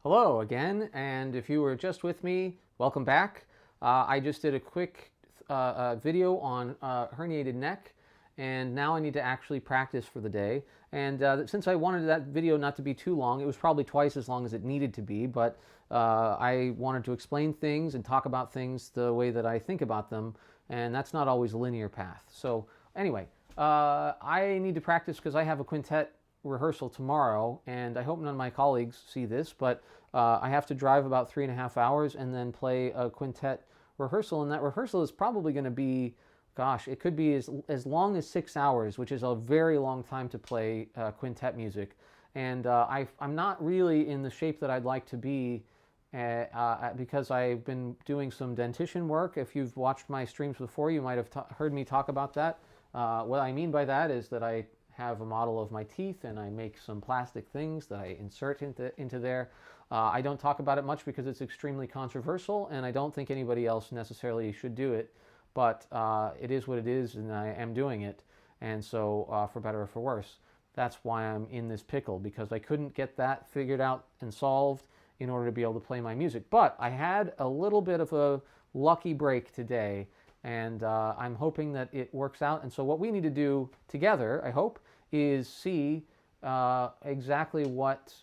Hello again, and if you were just with me, welcome back. I just did a quick video on herniated neck, and now I need to actually practice for the day. And since I wanted that video not to be too long, it was probably twice as long as it needed to be, but I wanted to explain things and talk about things the way that I think about them, and that's not always a linear path. So anyway, I need to practice because I have a quintet rehearsal tomorrow, and I hope none of my colleagues see this, but I have to drive about 3.5 hours and then play a quintet rehearsal, and that rehearsal is probably going to be, gosh, it could be as long as 6 hours, which is a very long time to play quintet music. And I'm not really in the shape that I'd like to be because I've been doing some dentition work. If you've watched my streams before, you might have heard me talk about that. What I mean by that is that I have a model of my teeth and I make some plastic things that I insert into there. I don't talk about it much because it's extremely controversial and I don't think anybody else necessarily should do it, but it is what it is and I am doing it. And so for better or for worse, that's why I'm in this pickle, because I couldn't get that figured out and solved in order to be able to play my music. But I had a little bit of a lucky break today, and I'm hoping that it works out. And so what we need to do together, I hope, is see exactly what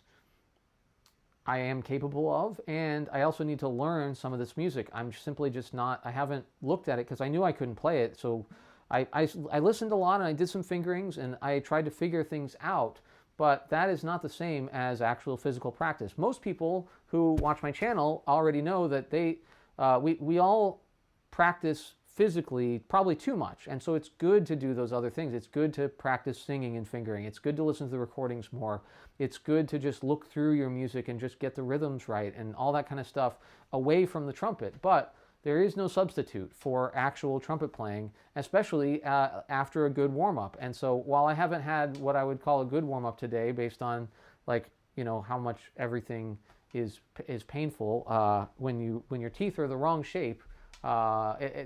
I am capable of, and I also need to learn some of this music. I'm simply just not, I haven't looked at it because I knew I couldn't play it, so I listened a lot and I did some fingerings and I tried to figure things out, but that is not the same as actual physical practice. Most people who watch my channel already know that we all practice physically probably too much, and so it's good to do those other things. It's good to practice singing and fingering. It's good to listen to the recordings more. It's good to just look through your music and just get the rhythms right and all that kind of stuff away from the trumpet. But there is no substitute for actual trumpet playing, especially after a good warm-up. And so while I haven't had what I would call a good warm-up today, based on, like, how much everything is painful when your teeth are the wrong shape.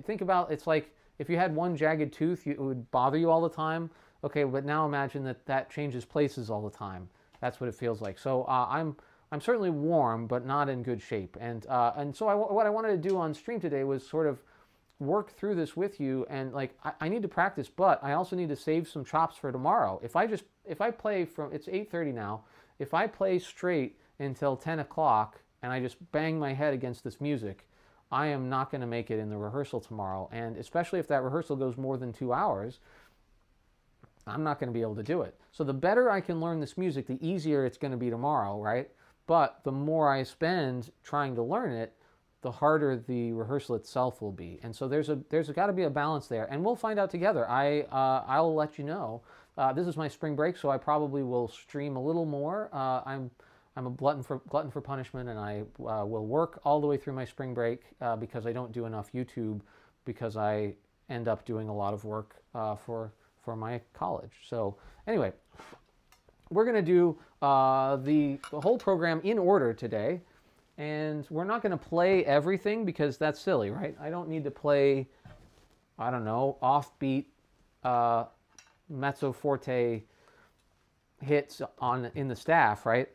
Think about, it's like if you had one jagged tooth, it would bother you all the time. Okay, but now imagine that changes places all the time. That's what it feels like. So I'm certainly warm, but not in good shape. And so what I wanted to do on stream today was sort of work through this with you. And like I need to practice, but I also need to save some chops for tomorrow. If I play from, it's 8:30 now. If I play straight until 10 o'clock and I just bang my head against this music, I am not going to make it in the rehearsal tomorrow. And especially if that rehearsal goes more than 2 hours, I'm not going to be able to do it. So the better I can learn this music, the easier it's going to be tomorrow, right? But the more I spend trying to learn it, the harder the rehearsal itself will be. And so there's got to be a balance there, and we'll find out together. I'll let you know. This is my spring break, so I probably will stream a little more. I'm a glutton for punishment, and I will work all the way through my spring break because I don't do enough YouTube, because I end up doing a lot of work for my college. So anyway, we're going to do the whole program in order today, and we're not going to play everything because that's silly, right? I don't need to play, I don't know, offbeat mezzo forte hits in the staff, right?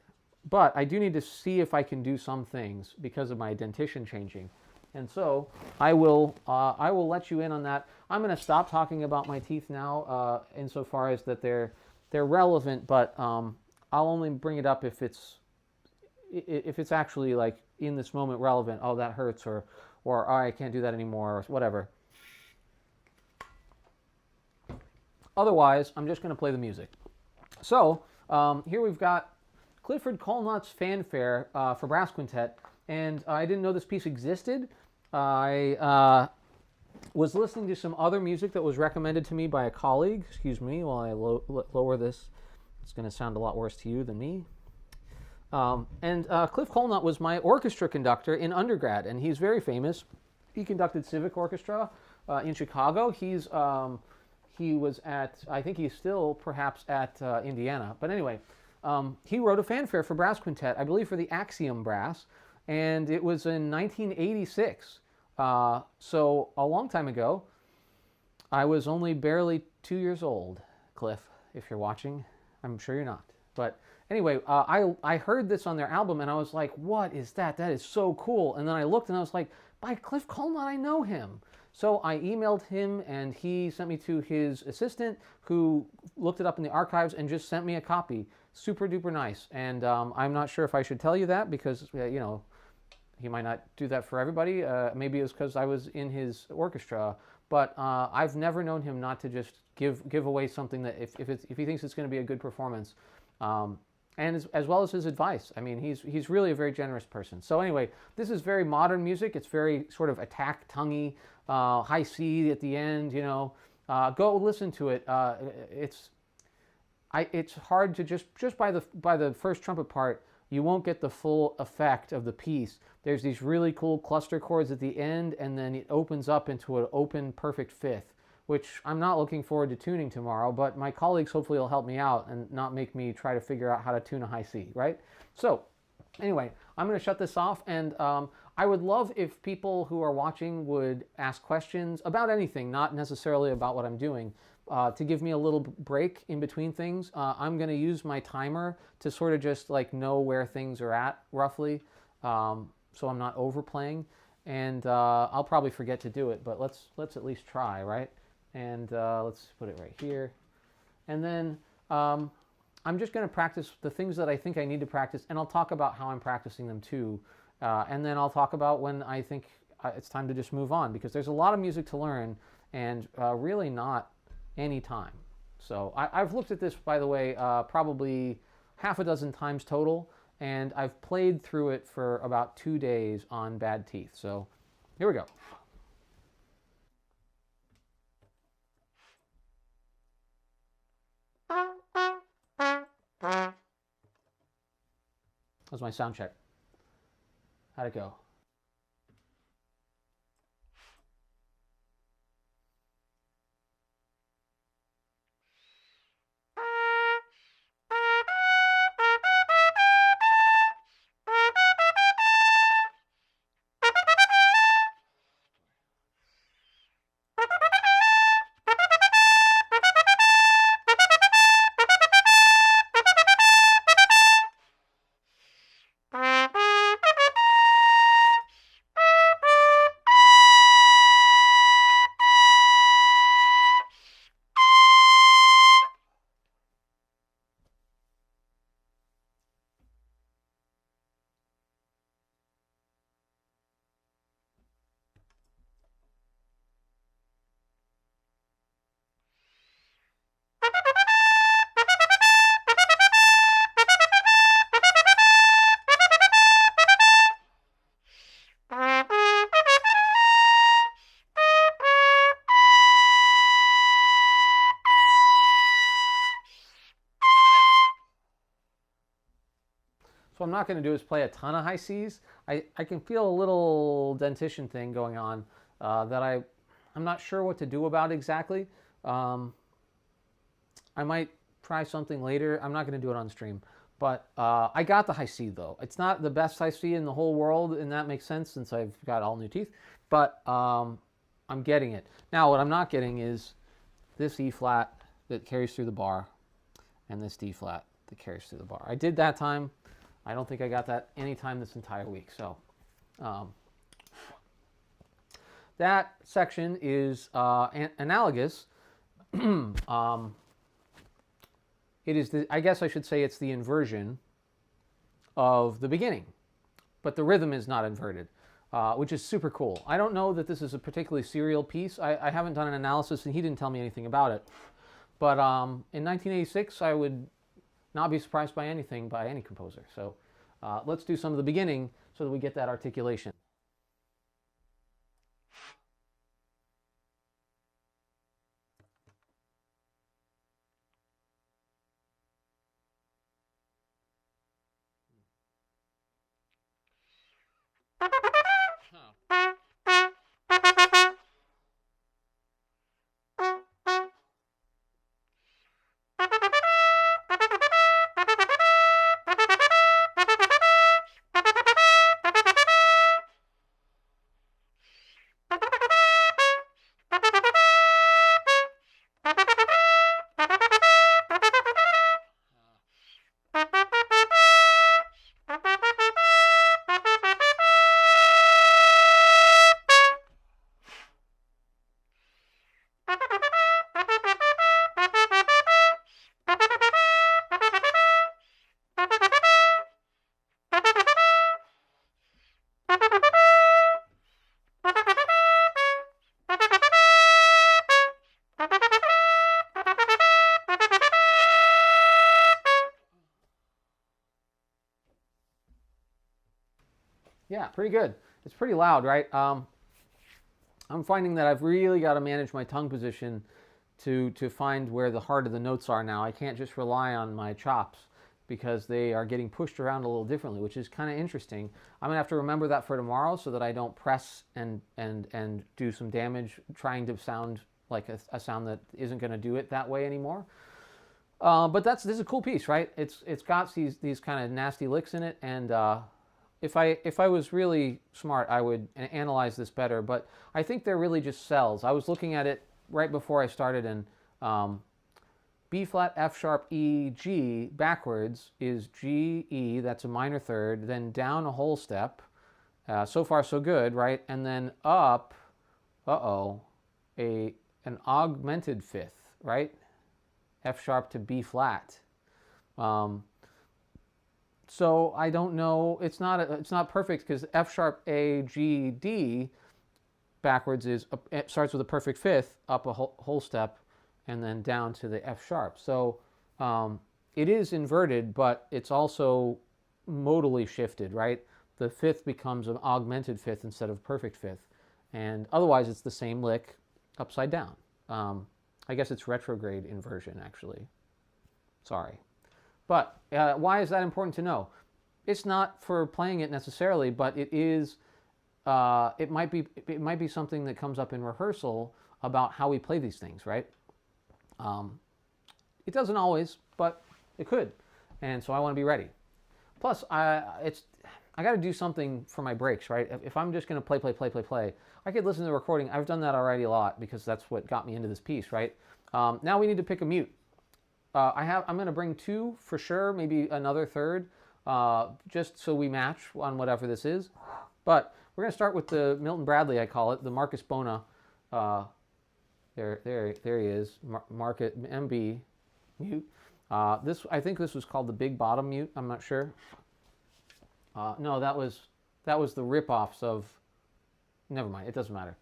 But I do need to see if I can do some things because of my dentition changing. And so I will let you in on that. I'm going to stop talking about my teeth now insofar as that they're relevant, but I'll only bring it up if it's actually, like, in this moment relevant. Oh, that hurts, or oh, I can't do that anymore, or whatever. Otherwise, I'm just going to play the music. So here we've got Clifford Colnutt's Fanfare for Brass Quintet, and I didn't know this piece existed. I was listening to some other music that was recommended to me by a colleague. Excuse me while I lower this. It's going to sound a lot worse to you than me. And Cliff Colnutt was my orchestra conductor in undergrad, and he's very famous. He conducted Civic Orchestra in Chicago. He was at, I think he's still perhaps at Indiana. But anyway, he wrote a fanfare for brass quintet, I believe for the Axiom Brass, and it was in 1986. So a long time ago. I was only barely 2 years old, Cliff, if you're watching. I'm sure you're not. But Anyway, I heard this on their album and I was like, what is that? That is so cool. And then I looked and I was like, by Cliff Coleman, I know him. So I emailed him and he sent me to his assistant who looked it up in the archives and just sent me a copy. Super duper nice. And I'm not sure if I should tell you that because, you know, he might not do that for everybody. Maybe it was because I was in his orchestra. But I've never known him not to just give away something that if he thinks it's going to be a good performance. And as well as his advice. I mean, he's really a very generous person. So anyway, this is very modern music. It's very sort of attack tonguey, high C at the end. You know, go listen to it. It's hard to just by the first trumpet part, you won't get the full effect of the piece. There's these really cool cluster chords at the end, and then it opens up into an open perfect fifth, which I'm not looking forward to tuning tomorrow, but my colleagues hopefully will help me out and not make me try to figure out how to tune a high C, right? So anyway, I'm going to shut this off, and I would love if people who are watching would ask questions about anything, not necessarily about what I'm doing, to give me a little break in between things. I'm going to use my timer to sort of just like know where things are at roughly, so I'm not overplaying, and I'll probably forget to do it, but let's at least try, right? And let's put it right here. And then I'm just going to practice the things that I think I need to practice, and I'll talk about how I'm practicing them too. And then I'll talk about when I think it's time to just move on, because there's a lot of music to learn and really not any time. So I've looked at this, by the way, probably half a dozen times total, and I've played through it for about 2 days on bad teeth. So here we go. That was my sound check. How'd it go? So what I'm not going to do is play a ton of high Cs. I can feel a little dentition thing going on that I'm not sure what to do about exactly. I might try something later. I'm not going to do it on stream. But I got the high C, though. It's not the best high C in the whole world, and that makes sense since I've got all new teeth. But I'm getting it. Now, what I'm not getting is this E flat that carries through the bar and this D flat that carries through the bar. I did that time. I don't think I got that any time this entire week. So that section is analogous. It is I guess I should say it's the inversion of the beginning, but the rhythm is not inverted, which is super cool. I don't know that this is a particularly serial piece. I haven't done an analysis, and he didn't tell me anything about it. But in 1986, I would not be surprised by anything by any composer. So let's do some of the beginning so that we get that articulation. Yeah, pretty good. It's pretty loud, right? I'm finding that I've really got to manage my tongue position to find where the heart of the notes are now. I can't just rely on my chops because they are getting pushed around a little differently, which is kind of interesting. I'm gonna have to remember that for tomorrow so that I don't press and do some damage trying to sound like a sound that isn't going to do it that way anymore. But this is a cool piece, right? It's got these kind of nasty licks in it, and if I was really smart, I would analyze this better. But I think they're really just cells. I was looking at it right before I started, and B flat, F sharp, E, G backwards is G, E. That's a minor third. Then down a whole step. So far so good, right? And then up. An augmented fifth, right? F sharp to B flat. So I don't know. It's not perfect because F sharp, A, G, D backwards it starts with a perfect fifth, up a whole step, and then down to the F sharp. So it is inverted, but it's also modally shifted, right? The fifth becomes an augmented fifth instead of perfect fifth, and otherwise it's the same lick upside down. I guess it's retrograde inversion, actually. Sorry. But why is that important to know? It's not for playing it necessarily, but it is. It might be something that comes up in rehearsal about how we play these things, right? It doesn't always, but it could, and so I want to be ready. Plus, I got to do something for my breaks, right? If I'm just going to play, I could listen to the recording. I've done that already a lot because that's what got me into this piece, right? Now we need to pick a mute. I'm going to bring two for sure, maybe another third, just so we match on whatever this is. But we're going to start with the Milton Bradley, I call it, the Marcus Bona. There he is, Market MB mute. I think this was called the Big Bottom mute. I'm not sure. No, that was the rip-offs of. Never mind. It doesn't matter.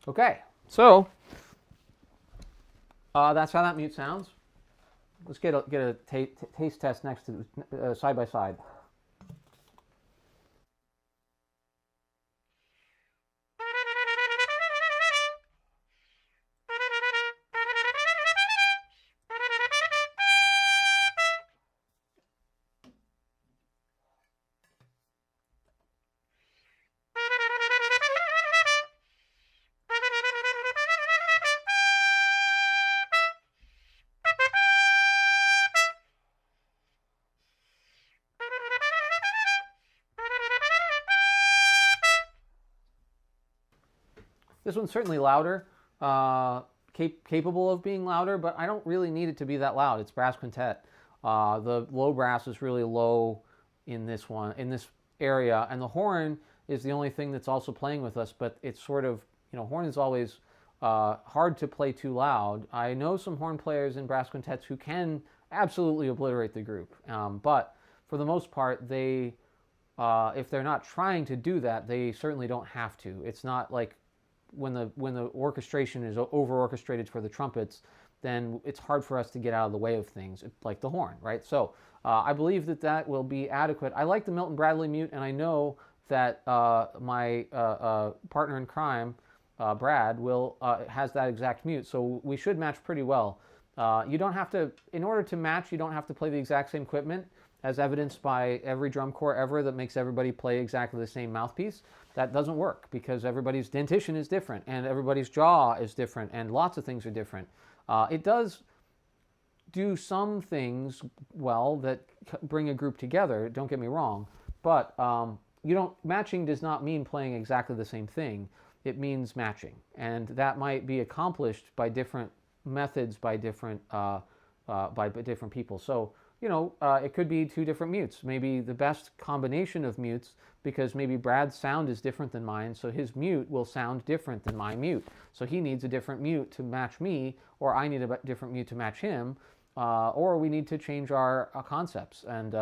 Okay, so that's how that mute sounds. Let's get a taste test next to side by side. This one's certainly louder, capable of being louder, but I don't really need it to be that loud. It's brass quintet. The low brass is really low in this one, in this area, and the horn is the only thing that's also playing with us, but it's sort of, horn is always hard to play too loud. I know some horn players in brass quintets who can absolutely obliterate the group, but for the most part, they, if they're not trying to do that, they certainly don't have to. It's not like when the orchestration is over orchestrated for the trumpets, then it's hard for us to get out of the way of things, like the horn, right? So I believe that will be adequate. I like the Milton Bradley mute, and I know that my partner in crime, Brad, has that exact mute, so we should match pretty well. You don't have to, in order to match, you don't have to play the exact same equipment, as evidenced by every drum corps ever that makes everybody play exactly the same mouthpiece. That doesn't work because everybody's dentition is different and everybody's jaw is different and lots of things are different. It does do some things well that bring a group together. Don't get me wrong, but you don't. Matching does not mean playing exactly the same thing. It means matching, and that might be accomplished by different methods by different people. So it could be two different mutes. Maybe the best combination of mutes, because maybe Brad's sound is different than mine, so his mute will sound different than my mute. So he needs a different mute to match me, or I need a different mute to match him, or we need to change our concepts. And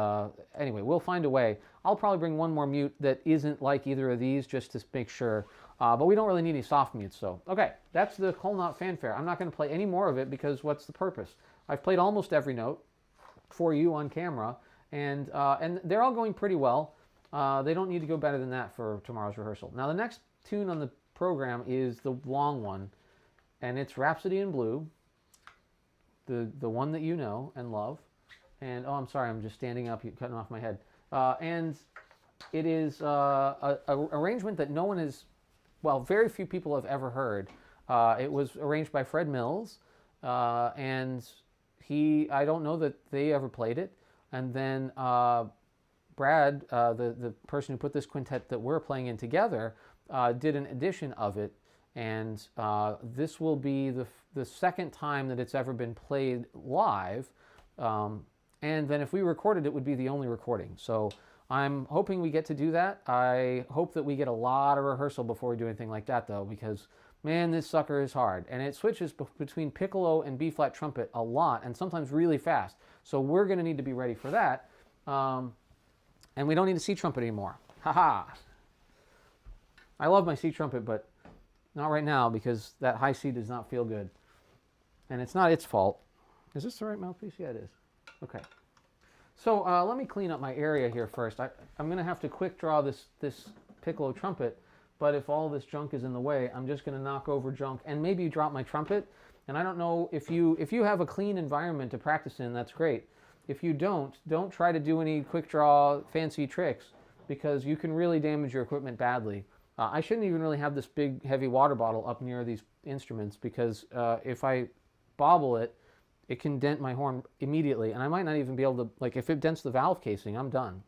anyway, we'll find a way. I'll probably bring one more mute that isn't like either of these just to make sure. But we don't really need any soft mutes. So, okay, that's the whole knot fanfare. I'm not going to play any more of it because what's the purpose? I've played almost every note for you on camera, and they're all going pretty well. They don't need to go better than that for tomorrow's rehearsal. Now, the next tune on the program is the long one, and it's Rhapsody in Blue, the one that you know and love. And, oh, I'm sorry, I'm just standing up, you're cutting off my head. And it is an arrangement that no one has, well, very few people have ever heard. It was arranged by Fred Mills, and I don't know that they ever played it. And then Brad, the person who put this quintet that we're playing in together, did an edition of it. And this will be the second time that it's ever been played live. And then if we recorded it, it would be the only recording. So I'm hoping we get to do that. I hope that we get a lot of rehearsal before we do anything like that, though, because, man, this sucker is hard. And it switches between piccolo and B-flat trumpet a lot, and sometimes really fast. So we're going to need to be ready for that. And we don't need a C trumpet anymore. Ha-ha! I love my C trumpet, but not right now, because that high C does not feel good. And it's not its fault. Is this the right mouthpiece? Yeah, it is. Okay. So let me clean up my area here first. I'm going to have to quick draw this piccolo trumpet, but if all this junk is in the way, I'm just going to knock over junk and maybe drop my trumpet. And I don't know if you have a clean environment to practice in, that's great. If you don't try to do any quick draw fancy tricks, because you can really damage your equipment badly. I shouldn't even really have this big heavy water bottle up near these instruments, because if I bobble it, it can dent my horn immediately, and I might not even be able to, like, if it dents the valve casing, I'm done.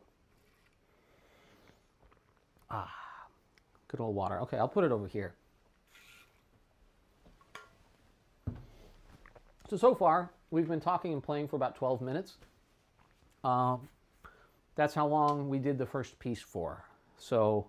Good old water. Okay, I'll put it over here. So far, we've been talking and playing for about 12 minutes. That's how long we did the first piece for. So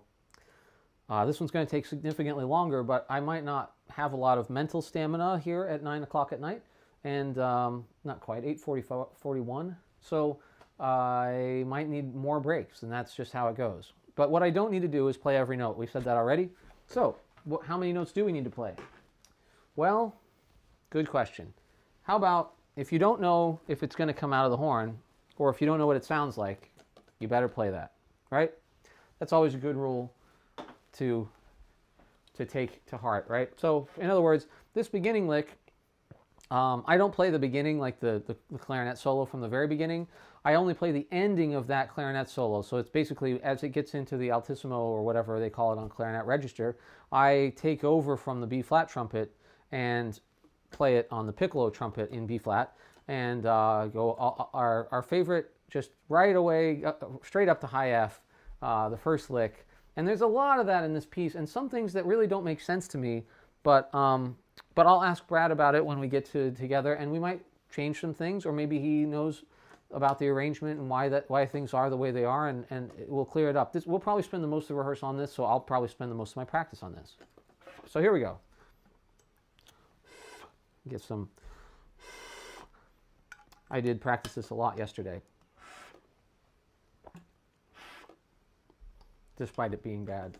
this one's going to take significantly longer, but I might not have a lot of mental stamina here at 9 o'clock at night. And not quite, 8:41. So I might need more breaks, and that's just how it goes. But what I don't need to do is play every note. We've said that already. So how many notes do we need to play? Well, good question. How about, if you don't know if it's going to come out of the horn, or if you don't know what it sounds like, you better play that, right? That's always a good rule to take to heart, right? So in other words, this beginning lick, I don't play the beginning, like the clarinet solo from the very beginning. I only play the ending of that clarinet solo. So it's basically, as it gets into the altissimo, or whatever they call it on clarinet register, I take over from the B-flat trumpet and play it on the piccolo trumpet in B-flat, and go our favorite, just right away, straight up to high F, the first lick. And there's a lot of that in this piece, and some things that really don't make sense to me, but I'll ask Brad about it when we get together, and we might change some things, or maybe he knows about the arrangement and why things are the way they are, and we'll clear it up. We'll probably spend the most of the rehearsal on this, so I'll probably spend the most of my practice on this. So here we go. Get some. I did practice this a lot yesterday, despite it being bad.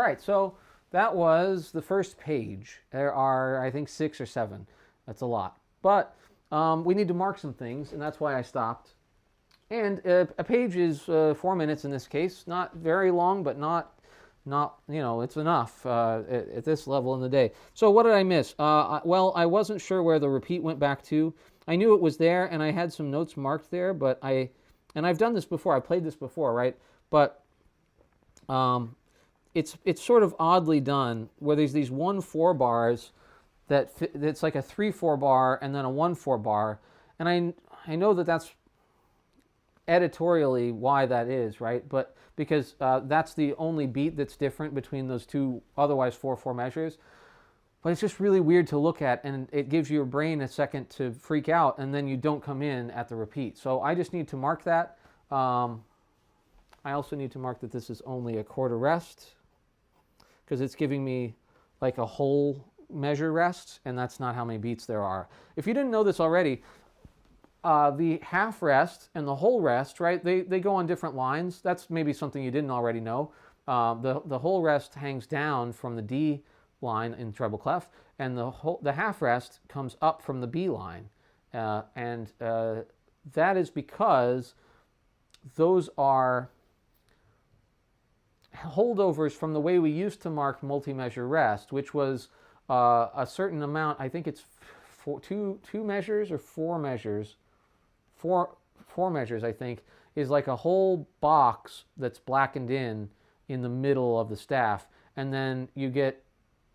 right, so that was the first page. There are, I think, 6 or 7. That's a lot. But we need to mark some things, and that's why I stopped. And a page is 4 minutes in this case. Not very long, but not it's enough at this level in the day. So what did I miss? Well, I wasn't sure where the repeat went back to. I knew it was there, and I had some notes marked there, but I've done this before. I played this before, right? But it's sort of oddly done, where there's these 1/4 bars that's like a 3/4 bar and then a 1/4 bar, and I know that that's editorially why that is, right? But because that's the only beat that's different between those two otherwise 4/4 measures. But it's just really weird to look at, and it gives your brain a second to freak out, and then you don't come in at the repeat. So I just need to mark that. I also need to mark that this is only a quarter rest, because it's giving me like a whole measure rest, and that's not how many beats there are. If you didn't know this already, the half rest and the whole rest, right, they go on different lines. That's maybe something you didn't already know. The whole rest hangs down from the D line in treble clef, and the half rest comes up from the B line, and that is because those are holdovers from the way we used to mark multi-measure rest, which was a certain amount. I think it's two measures or 4 measures. Four measures, I think, is like a whole box that's blackened in the middle of the staff, and then you get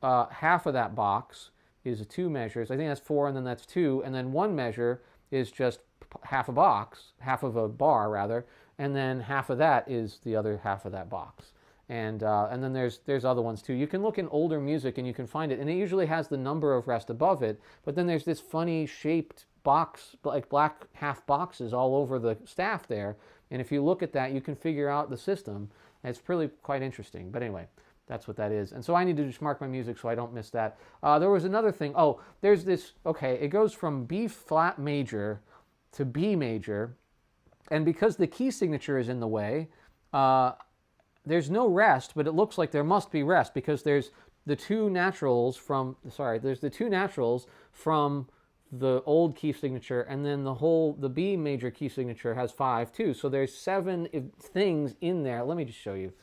half of that box is 2 measures. I think that's 4, and then that's 2, and then 1 measure is just half a box, half of a bar rather, and then half of that is the other half of that box. And then there's other ones too. You can look in older music and you can find it, and it usually has the number of rest above it. But then there's this funny shaped box, like black half boxes all over the staff there. And if you look at that, you can figure out the system. And it's really quite interesting. But anyway, that's what that is. And so I need to just mark my music so I don't miss that. There was another thing. Oh, there's this. Okay, it goes from B flat major to B major, and because the key signature is in the way, there's no rest, but it looks like there must be rest because there's the two naturals from the old key signature, and then the B major key signature has 5 too. So there's 7 things in there. Let me just show you.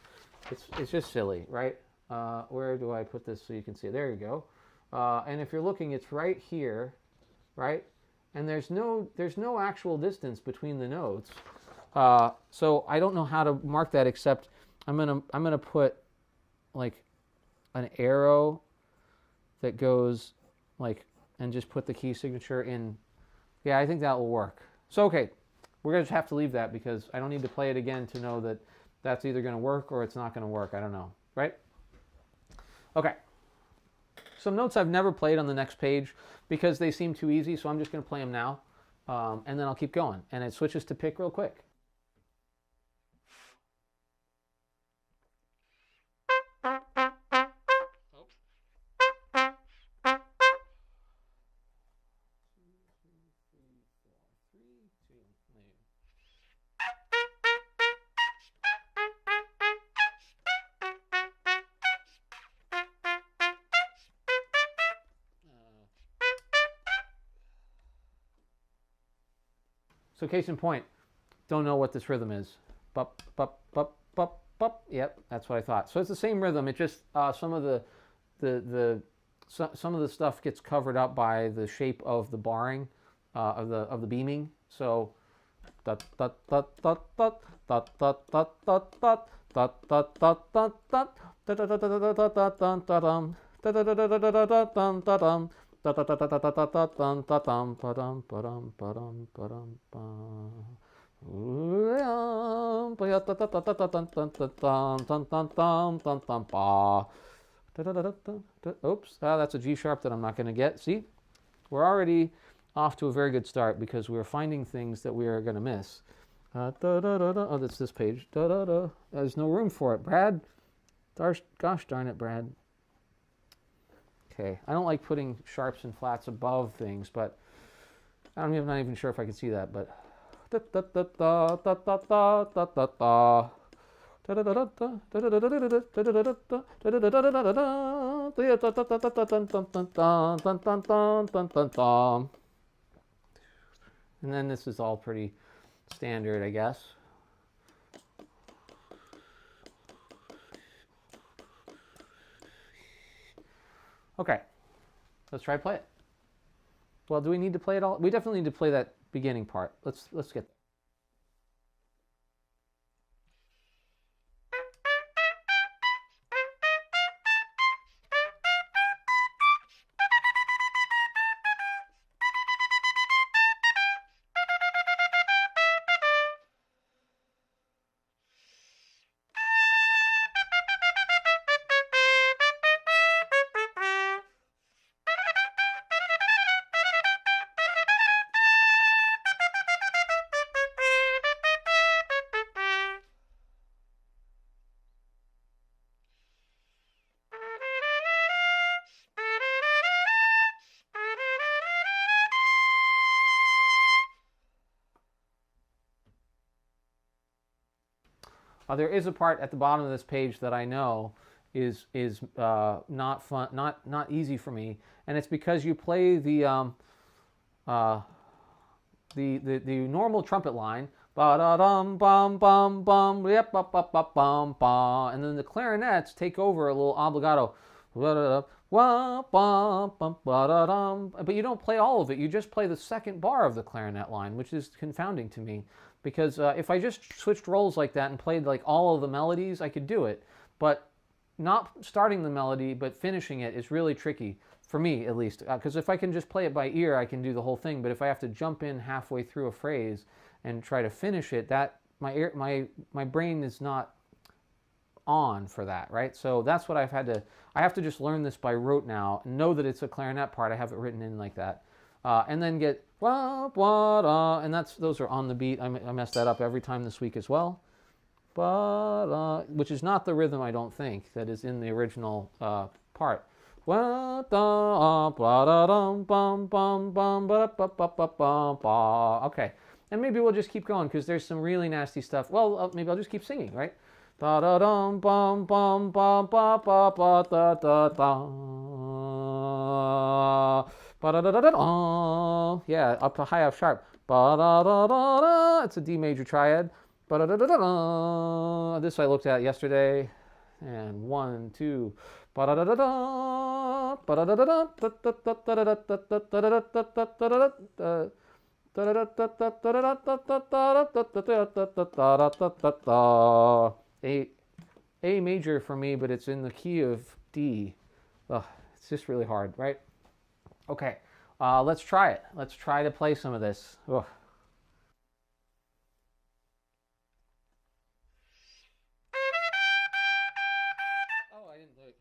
It's just silly, right? Where do I put this so you can see it? There you go. And if you're looking, it's right here, right? And there's no actual distance between the notes. So I don't know how to mark that, except I'm gonna put like an arrow that goes like, and just put the key signature in. Yeah, I think that will work. So okay, we're gonna just have to leave that because I don't need to play it again to know that that's either gonna work or it's not gonna work. I don't know, right? Okay. Some notes I've never played on the next page because they seem too easy, so I'm just gonna play them now, and then I'll keep going. And it switches to pick real quick. So case in point, don't know what this rhythm is. Bup, bup, bup, bup, bup. Yep, that's what I thought. So it's the same rhythm. It just some of the stuff gets covered up by the shape of the barring, of the beaming. So dot dot dot dot dot dot dot dot dot dot dot dot dot dot dot Oops, that's a G sharp that I'm not going to get. See, we're already off to a very good start because we're finding things that we are going to miss. Oh, that's this page. There's no room for it, Brad. Gosh darn it, Brad. Okay, I don't like putting sharps and flats above things, but I'm not even sure if I can see that, but And then this is all pretty standard, I guess. Okay, let's try to play it. Well, do we need to play it all? We definitely need to play that beginning part. Let's get there. There is a part at the bottom of this page that I know is not fun, not easy for me, and it's because you play uh, the normal trumpet line, ba da dum bum bum bum, yep bum bum bum bum bum, and then the clarinets take over a little obligato, but you don't play all of it. You just play the second bar of the clarinet line, which is confounding to me. Because if I just switched roles like that and played like all of the melodies, I could do it. But not starting the melody but finishing it is really tricky, for me at least. Because if I can just play it by ear, I can do the whole thing. But if I have to jump in halfway through a phrase and try to finish it, that my brain is not on for that, right? So that's what I have to just learn this by rote now, know that it's a clarinet part. I have it written in like that. And then get and those are on the beat. I messed that up every time this week as well. Which is not the rhythm, I don't think, that is in the original part. Okay, and maybe we'll just keep going because there's some really nasty stuff. Well, maybe I'll just keep singing, right? Da da dum bum bum bum ba ba ba da da da. Yeah, up to high F sharp. It's a D major triad. This I looked at yesterday. And 1, 2. A major for me, but it's in the key of D. Ugh, it's just really hard, right? Okay, let's try it. Let's try to play some of this. Ugh. Oh, I didn't look.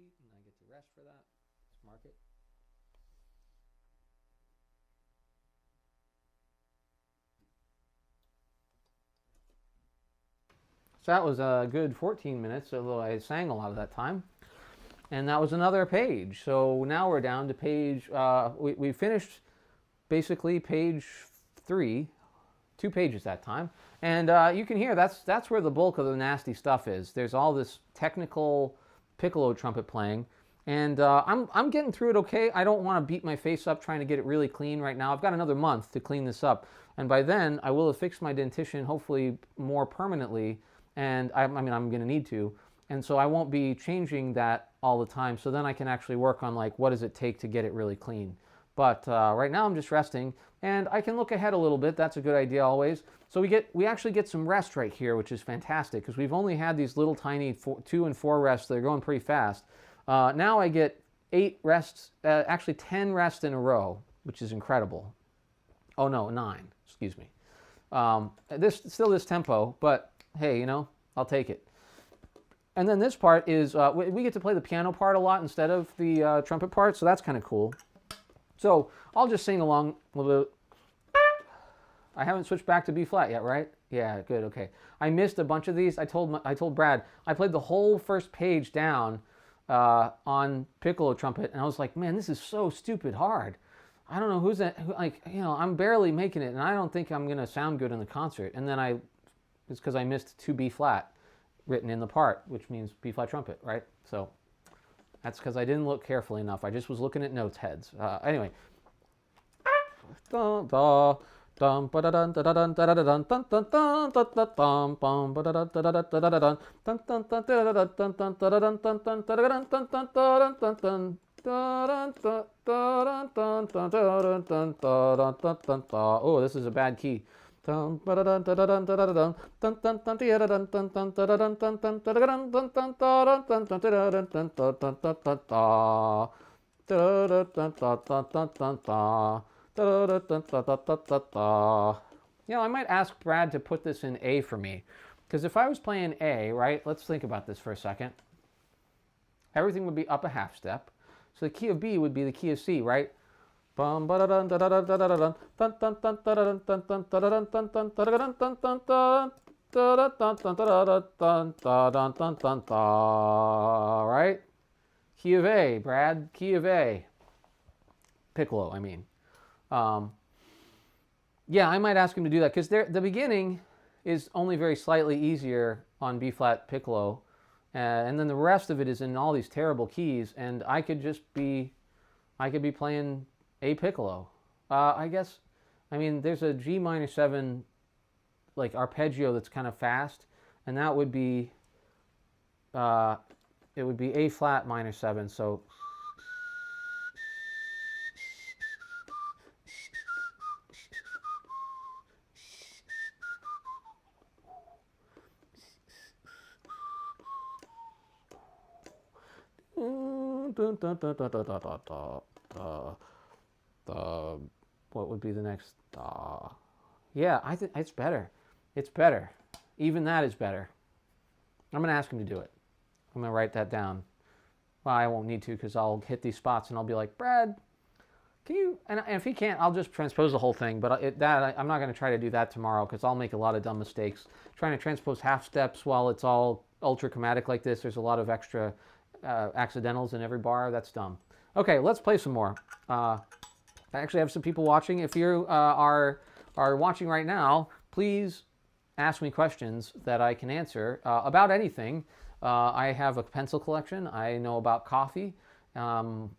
beat, and I get to rest for that. Let's mark it. So that was a good 14 minutes, although I sang a lot of that time. And that was another page. So now we're down to page, we finished basically page 3, 2 pages that time. And you can hear that's where the bulk of the nasty stuff is. There's all this technical piccolo trumpet playing. And I'm getting through it okay. I don't want to beat my face up trying to get it really clean right now. I've got another month to clean this up. And by then, I will have fixed my dentition, hopefully more permanently. And I mean, I'm going to need to. And so I won't be changing that all the time. So then I can actually work on like, what does it take to get it really clean? But right now I'm just resting. And I can look ahead a little bit. That's a good idea always. So we actually get some rest right here, which is fantastic. Because we've only had these little tiny 2 and 4 rests that are going pretty fast. Now I get 8 rests, actually 10 rests in a row, which is incredible. Oh no, 9, excuse me. Still this tempo, but hey, you know, I'll take it. And then this part is, we get to play the piano part a lot instead of the trumpet part, so that's kind of cool. So I'll just sing along a little bit. I haven't switched back to B flat yet, right? Yeah, good, okay. I missed a bunch of these. I told Brad, I played the whole first page down on piccolo trumpet, and I was like, man, this is so stupid hard. I don't know who's that, like, you know, I'm barely making it, and I don't think I'm going to sound good in the concert. And then it's because I missed 2 B flat written in the part, which means B flat trumpet, right? So that's because I didn't look carefully enough. I just was looking at notes heads. Anyway. Oh, this is a bad key. Oh, you know, I might ask Brad to put this in A for me. Because if I was playing A, right, let's think about this for a second. Everything would be up a half step. So the key of B would be the key of C, right? Right? Key of A, Brad, key of A. Piccolo, I mean. Yeah, I might ask him to do that because the beginning is only very slightly easier on B flat piccolo, and then the rest of it is in all these terrible keys, and I could be playing A piccolo. I guess, I mean, there's a G minor 7 like arpeggio that's kind of fast, and that would be it would be A flat minor 7. So. What would be the next? Yeah, I think it's better. It's better. Even that is better. I'm going to ask him to do it. I'm going to write that down. Well, I won't need to because I'll hit these spots and I'll be like, Brad, can you? And if he can't, I'll just transpose the whole thing. But I'm not going to try to do that tomorrow because I'll make a lot of dumb mistakes. Trying to transpose half steps while it's all ultra chromatic like this, there's a lot of extra accidentals in every bar. That's dumb. Okay, let's play some more. I actually have some people watching. If you are watching right now, please ask me questions that I can answer about anything. I have a pencil collection. I know about coffee, some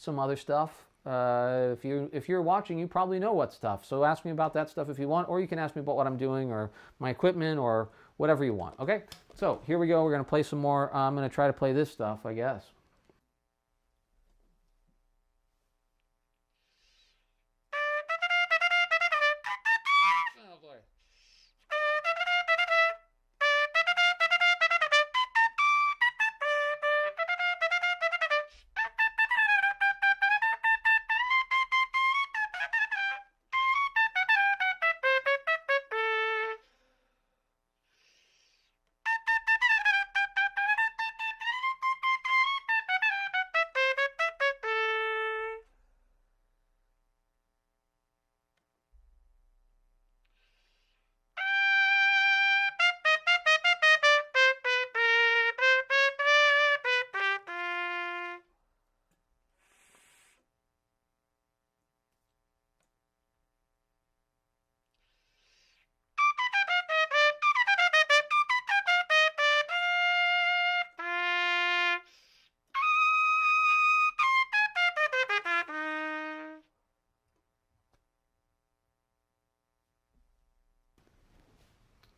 other stuff. If you're watching, you probably know what stuff. So ask me about that stuff if you want, or you can ask me about what I'm doing or my equipment or whatever you want. Okay, so here we go. We're going to play some more. I'm going to try to play this stuff, I guess. Oh boy.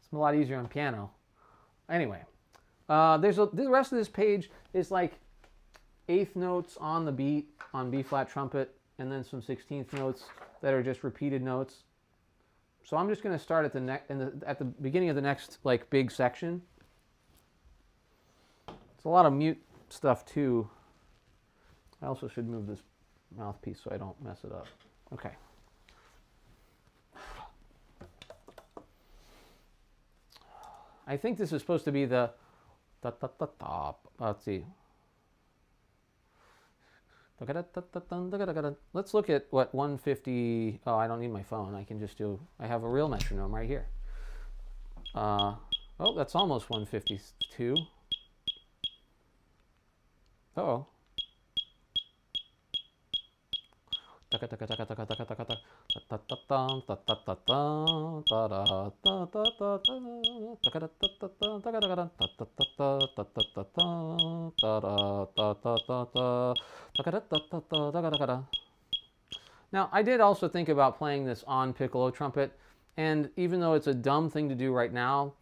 It's a lot easier on piano. Anyway, the rest of this page is like eighth notes on the beat on B flat trumpet, and then some 16th notes that are just repeated notes. So I'm just going to start at the beginning of the next like big section. It's a lot of mute stuff too. I also should move this mouthpiece so I don't mess it up. Okay. I think this is supposed to be the let's see. Let's look at what 150. Oh, I don't need my phone. I can just do. I have a real metronome right here. Oh, that's almost 152. Uh-oh. Now, I did also think about playing this on piccolo trumpet, and even though it's a dumb thing to do right now,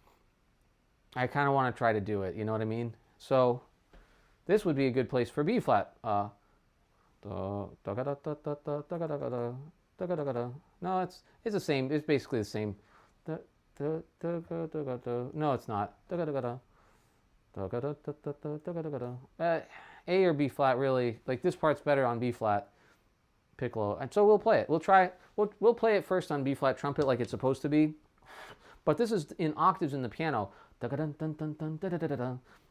I kind of want to try to do it, you know what I mean? So this would be a good place for B flat. No, it's the same. It's basically the same. No, it's not. A or B flat, really. Like this part's better on B flat piccolo, and so we'll play it. We'll try. We'll play it first on B flat trumpet like it's supposed to be, but this is in octaves in the piano,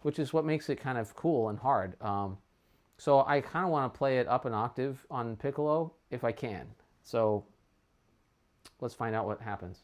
which is what makes it kind of cool and hard. So I kind of want to play it up an octave on piccolo if I can. So let's find out what happens.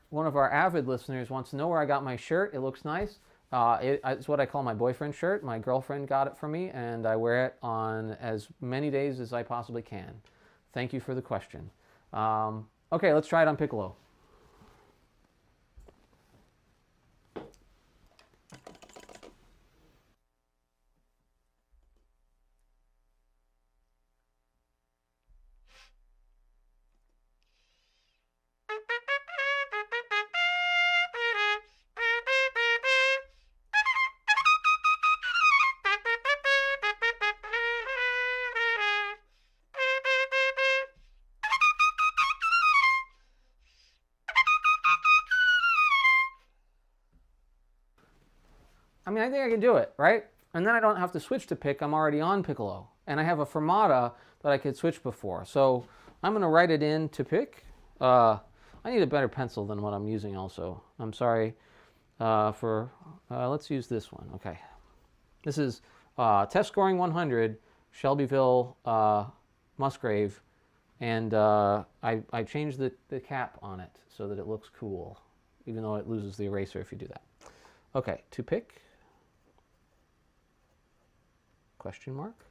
One of our avid listeners wants to know where I got my shirt. It looks nice. It's what I call my boyfriend shirt. My girlfriend got it for me, and I wear it on as many days as I possibly can. Thank you for the question. Okay, let's try it on piccolo. I mean, I think I can do it, right? And then I don't have to switch to pick. I'm already on piccolo. And I have a fermata that I could switch before. So I'm going to write it in to pick. I need a better pencil than what I'm using also. I'm sorry let's use this one. Okay. This is Test Scoring 100, Shelbyville Musgrave. And I changed the cap on it so that it looks cool, even though it loses the eraser if you do that. Okay, to pick. Question mark?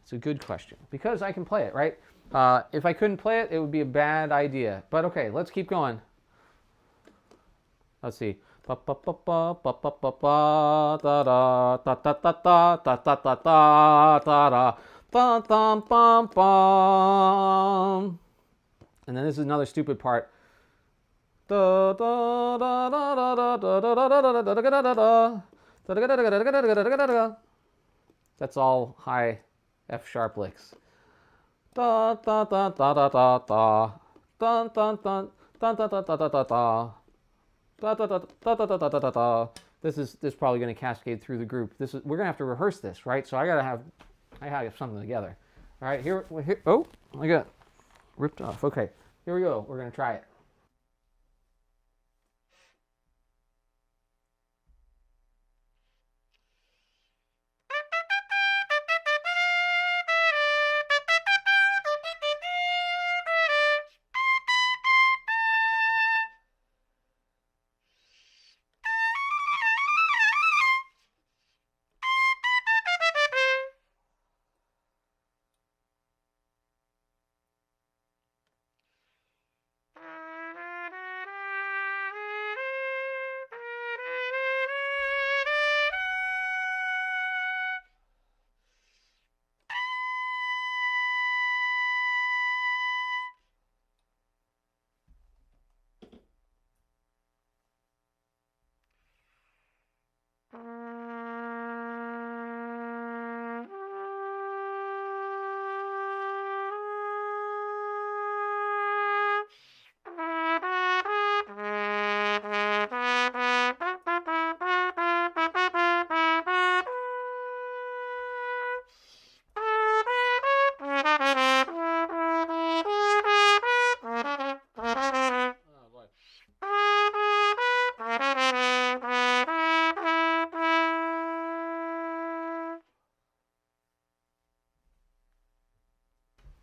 It's a good question because I can play it, right? If I couldn't play it, it would be a bad idea. But okay, let's keep going. Let's see. And then this is another stupid part. That's all high F sharp licks. This is probably going to cascade through the group. We're going to have to rehearse this, right? So I gotta have something together. All right, here. Oh, I got ripped off. Okay, here we go. We're going to try it.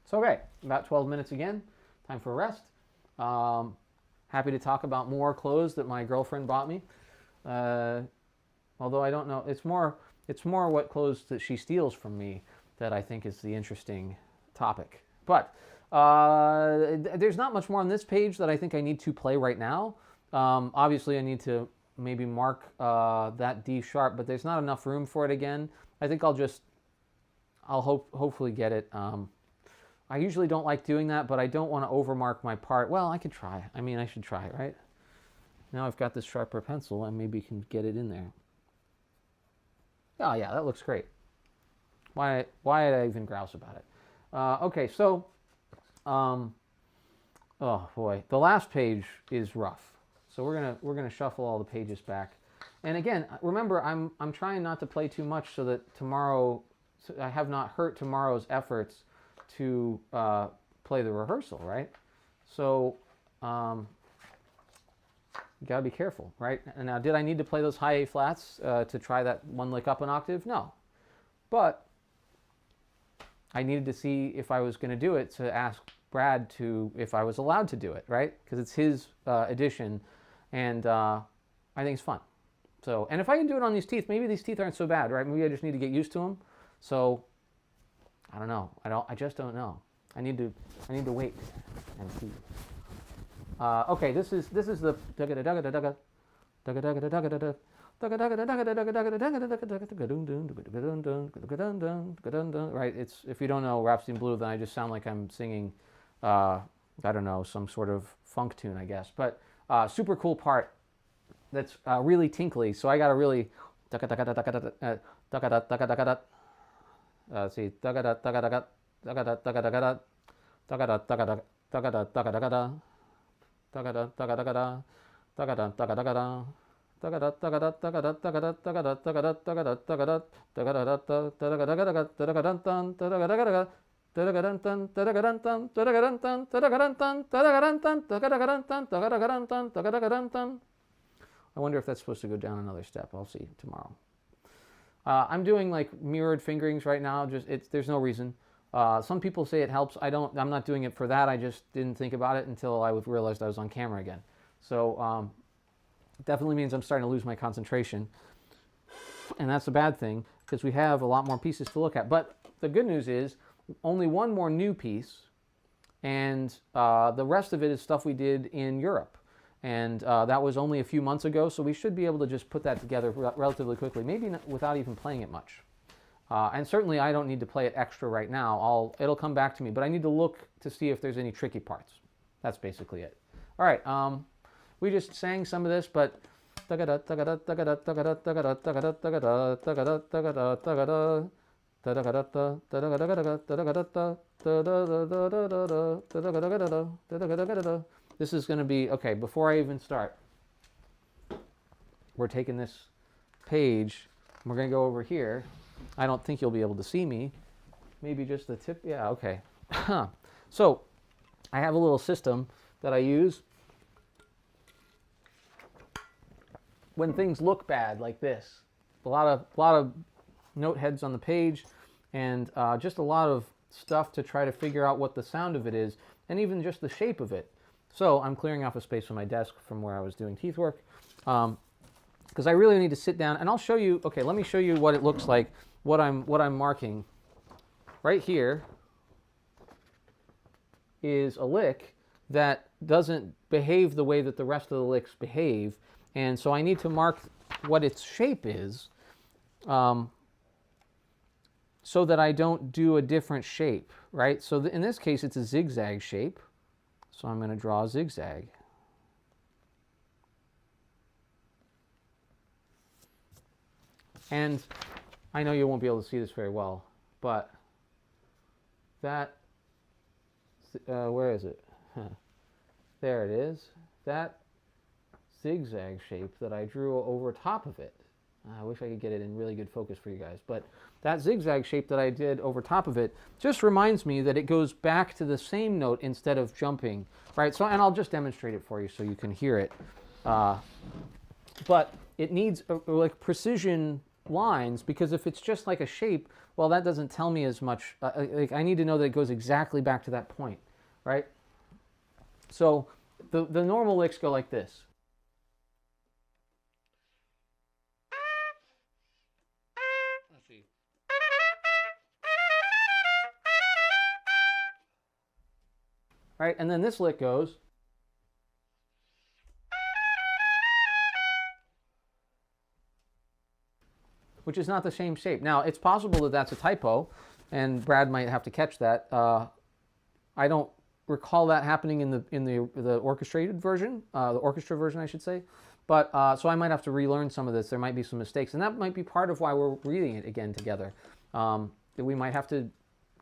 So, okay, about 12 minutes again. Time for a rest. Happy to talk about more clothes that my girlfriend bought me. Although I don't know, it's more what clothes that she steals from me that I think is the interesting topic. But there's not much more on this page that I think I need to play right now. Obviously, I need to maybe mark that D sharp, but there's not enough room for it again. I think I'll hopefully get it. I usually don't like doing that, but I don't want to overmark my part. Well, I could try. I mean, I should try, right? Now I've got this sharper pencil, and maybe can get it in there. Oh, yeah, that looks great. Why did I even grouse about it? Okay, so, oh boy, the last page is rough. So we're gonna shuffle all the pages back. And again, remember, I'm trying not to play too much so that tomorrow, I have not hurt tomorrow's efforts to play the rehearsal, right? So you gotta be careful, right? And now, did I need to play those high A flats to try that one lick up an octave? No, but I needed to see if I was going to do it, to ask Brad if I was allowed to do it, right? Because it's his edition, and I think it's fun. So, and if I can do it on these teeth, maybe these teeth aren't so bad, right? Maybe I just need to get used to them. So, I don't know. I just don't know. I need to wait and see. Okay, this is the right. It's, if you don't know Rhapsody in Blue, then I just sound like I'm singing I don't know, some sort of funk tune, I guess. But super cool part that's really tinkly. So I got to really see I wonder if that's supposed to go down another step. I'll see tomorrow. I'm doing like mirrored fingerings right now. There's no reason. Some people say it helps. I'm not doing it for that. I just didn't think about it until I realized I was on camera again. So definitely means I'm starting to lose my concentration. And that's a bad thing because we have a lot more pieces to look at. But the good news is only one more new piece, and the rest of it is stuff we did in Europe. And that was only a few months ago, so we should be able to just put that together relatively quickly, maybe without even playing it much. And certainly I don't need to play it extra right now. It'll come back to me, but I need to look to see if there's any tricky parts. That's basically it. All right, we just sang some of this, but this is going to be, okay, before I even start, we're taking this page, and we're going to go over here. I don't think you'll be able to see me. Maybe just the tip. Yeah, okay. So I have a little system that I use when things look bad like this. A lot of note heads on the page, and just a lot of stuff to try to figure out what the sound of it is, and even just the shape of it. So I'm clearing off a space on my desk from where I was doing teeth work, because I really need to sit down, and I'll show you. Okay, let me show you what it looks like. What I'm marking right here is a lick that doesn't behave the way that the rest of the licks behave, and so I need to mark what its shape is, so that I don't do a different shape, right? So in this case, it's a zigzag shape. So I'm going to draw a zigzag. And I know you won't be able to see this very well, but that, where is it? There it is. That zigzag shape that I drew over top of it. I wish I could get it in really good focus for you guys, but that zigzag shape that I did over top of it just reminds me that it goes back to the same note instead of jumping, right? So, and I'll just demonstrate it for you so you can hear it. But it needs like precision lines, because if it's just like a shape, well, that doesn't tell me as much. Like, I need to know that it goes exactly back to that point, right? So the normal licks go like this. Let's see. Right, and then this lick goes. Which is not the same shape. Now, it's possible that that's a typo, and Brad might have to catch that. I don't recall that happening in the orchestrated version, the orchestra version, I should say. But so I might have to relearn some of this. There might be some mistakes, and that might be part of why we're reading it again together. That we might have to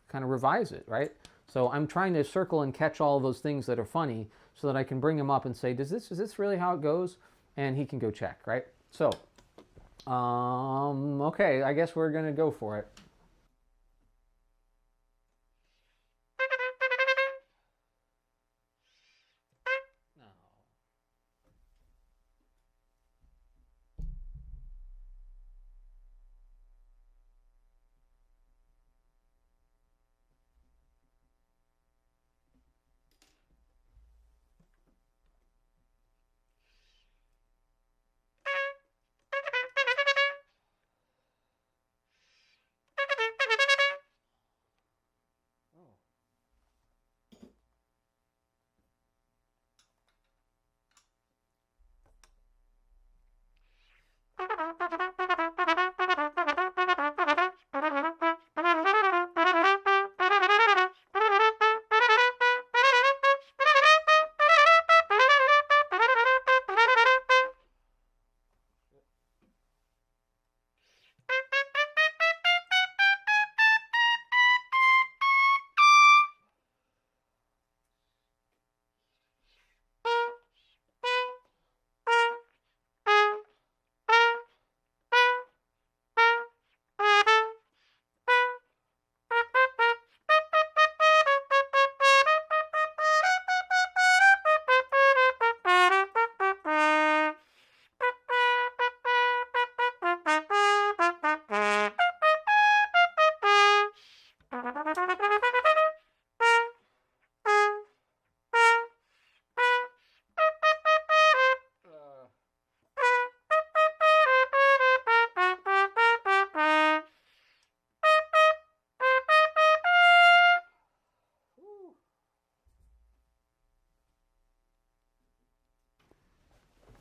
kind of revise it, right? So I'm trying to circle and catch all of those things that are funny, so that I can bring him up and say, is this really how it goes? And he can go check, right? So. Okay, I guess we're gonna go for it. No.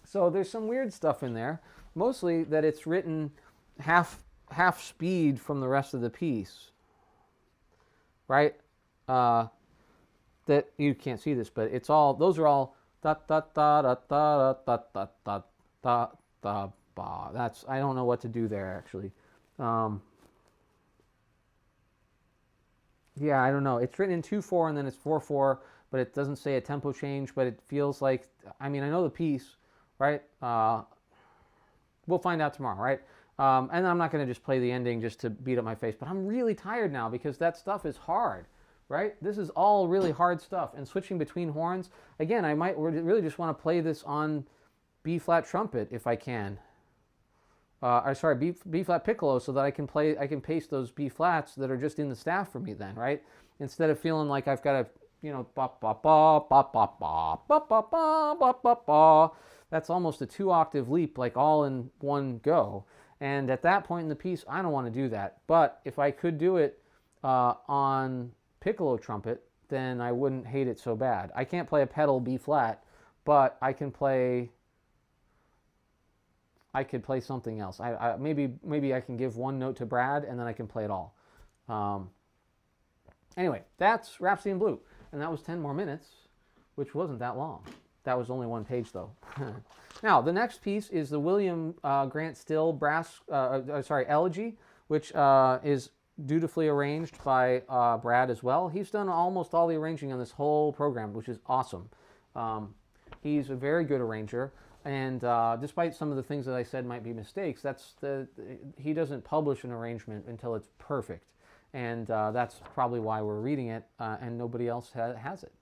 So there's some weird stuff in there, mostly that it's written half speed from the rest of the piece, right? That you can't see this, but it's all, those are all da da da da da da da da da da ba. That's, I don't know what to do there actually. Yeah, I don't know. It's written in 2/4 and then it's 4/4, but it doesn't say a tempo change. But it feels like, I mean, I know the piece, right? We'll find out tomorrow, right? And I'm not going to just play the ending just to beat up my face, but I'm really tired now because that stuff is hard, right? This is all really hard stuff. And switching between horns, again, I might really just want to play this on B flat trumpet if I can. Sorry, B flat piccolo, so that I can paste those B flats that are just in the staff for me then, right? Instead of feeling like I've got to, ba ba ba ba ba ba ba ba ba ba ba ba. That's almost a 2-octave leap, like all in one go. And at that point in the piece, I don't want to do that. But if I could do it on piccolo trumpet, then I wouldn't hate it so bad. I can't play a pedal B flat, but I can play. I could play something else. Maybe I can give one note to Brad, and then I can play it all. Anyway, that's Rhapsody in Blue, and that was 10 more minutes, which wasn't that long. That was only one page, though. Now, the next piece is the William Grant Still Elegy, which is dutifully arranged by Brad as well. He's done almost all the arranging on this whole program, which is awesome. He's a very good arranger, and despite some of the things that I said might be mistakes, he doesn't publish an arrangement until it's perfect, and that's probably why we're reading it, and nobody else has it.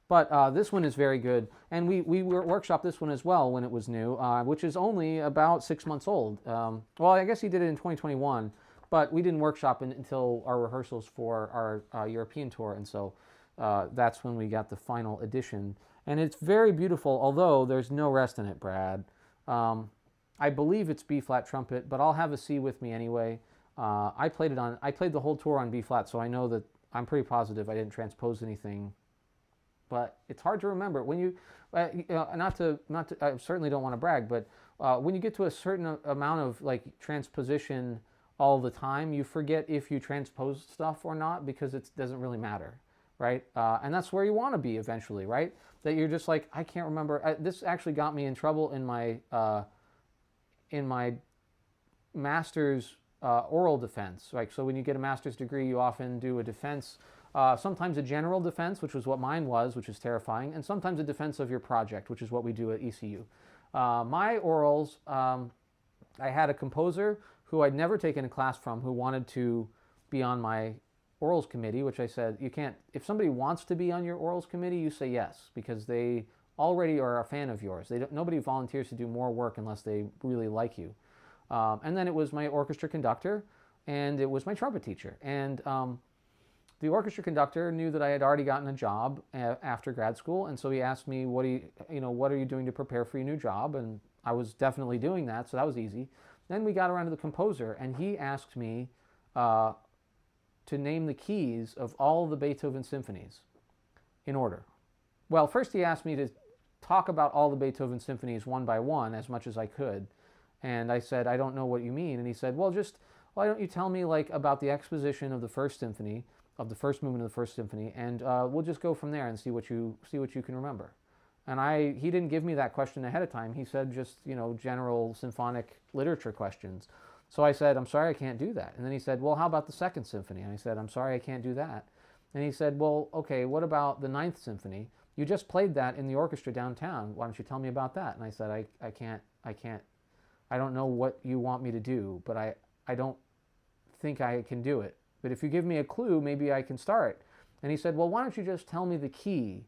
But this one is very good, and we workshop this one as well when it was new, which is only about 6 months old. Well, I guess he did it in 2021, but we didn't workshop until our rehearsals for our European tour, and so that's when we got the final edition. And it's very beautiful, although there's no rest in it, Brad. I believe it's B flat trumpet, but I'll have a C with me anyway. I played the whole tour on B flat, so I know that I'm pretty positive I didn't transpose anything. But it's hard to remember when you, not to, I certainly don't want to brag, but when you get to a certain amount of like transposition all the time, you forget if you transpose stuff or not because it doesn't really matter, right? And that's where you want to be eventually, right? That you're just like, I can't remember. This actually got me in trouble in my master's oral defense. Like, so when you get a master's degree, you often do a defense. Sometimes a general defense, which was what mine was, which is terrifying, and sometimes a defense of your project, which is what we do at ECU. My orals, I had a composer who I'd never taken a class from who wanted to be on my orals committee, which I said, you can't, if somebody wants to be on your orals committee, you say yes, because they already are a fan of yours. Nobody volunteers to do more work unless they really like you. And then it was my orchestra conductor, and it was my trumpet teacher. And the orchestra conductor knew that I had already gotten a job after grad school, and so he asked me, what are you doing to prepare for your new job? And I was definitely doing that, so that was easy. Then we got around to the composer, and he asked me to name the keys of all the Beethoven symphonies in order. Well, first he asked me to talk about all the Beethoven symphonies one by one as much as I could, and I said, I don't know what you mean. And he said, well, why don't you tell me like about the exposition of the first symphony, of the first movement of the first symphony, and we'll just go from there and see what you can remember. And he didn't give me that question ahead of time. He said just, general symphonic literature questions. So I said, I'm sorry, I can't do that. And then he said, well, how about the second symphony? And I said, I'm sorry, I can't do that. And he said, well, okay, what about the Ninth Symphony? You just played that in the orchestra downtown. Why don't you tell me about that? And I said, I don't know what you want me to do, but I don't think I can do it. But if you give me a clue, maybe I can start. And he said, well, why don't you just tell me the key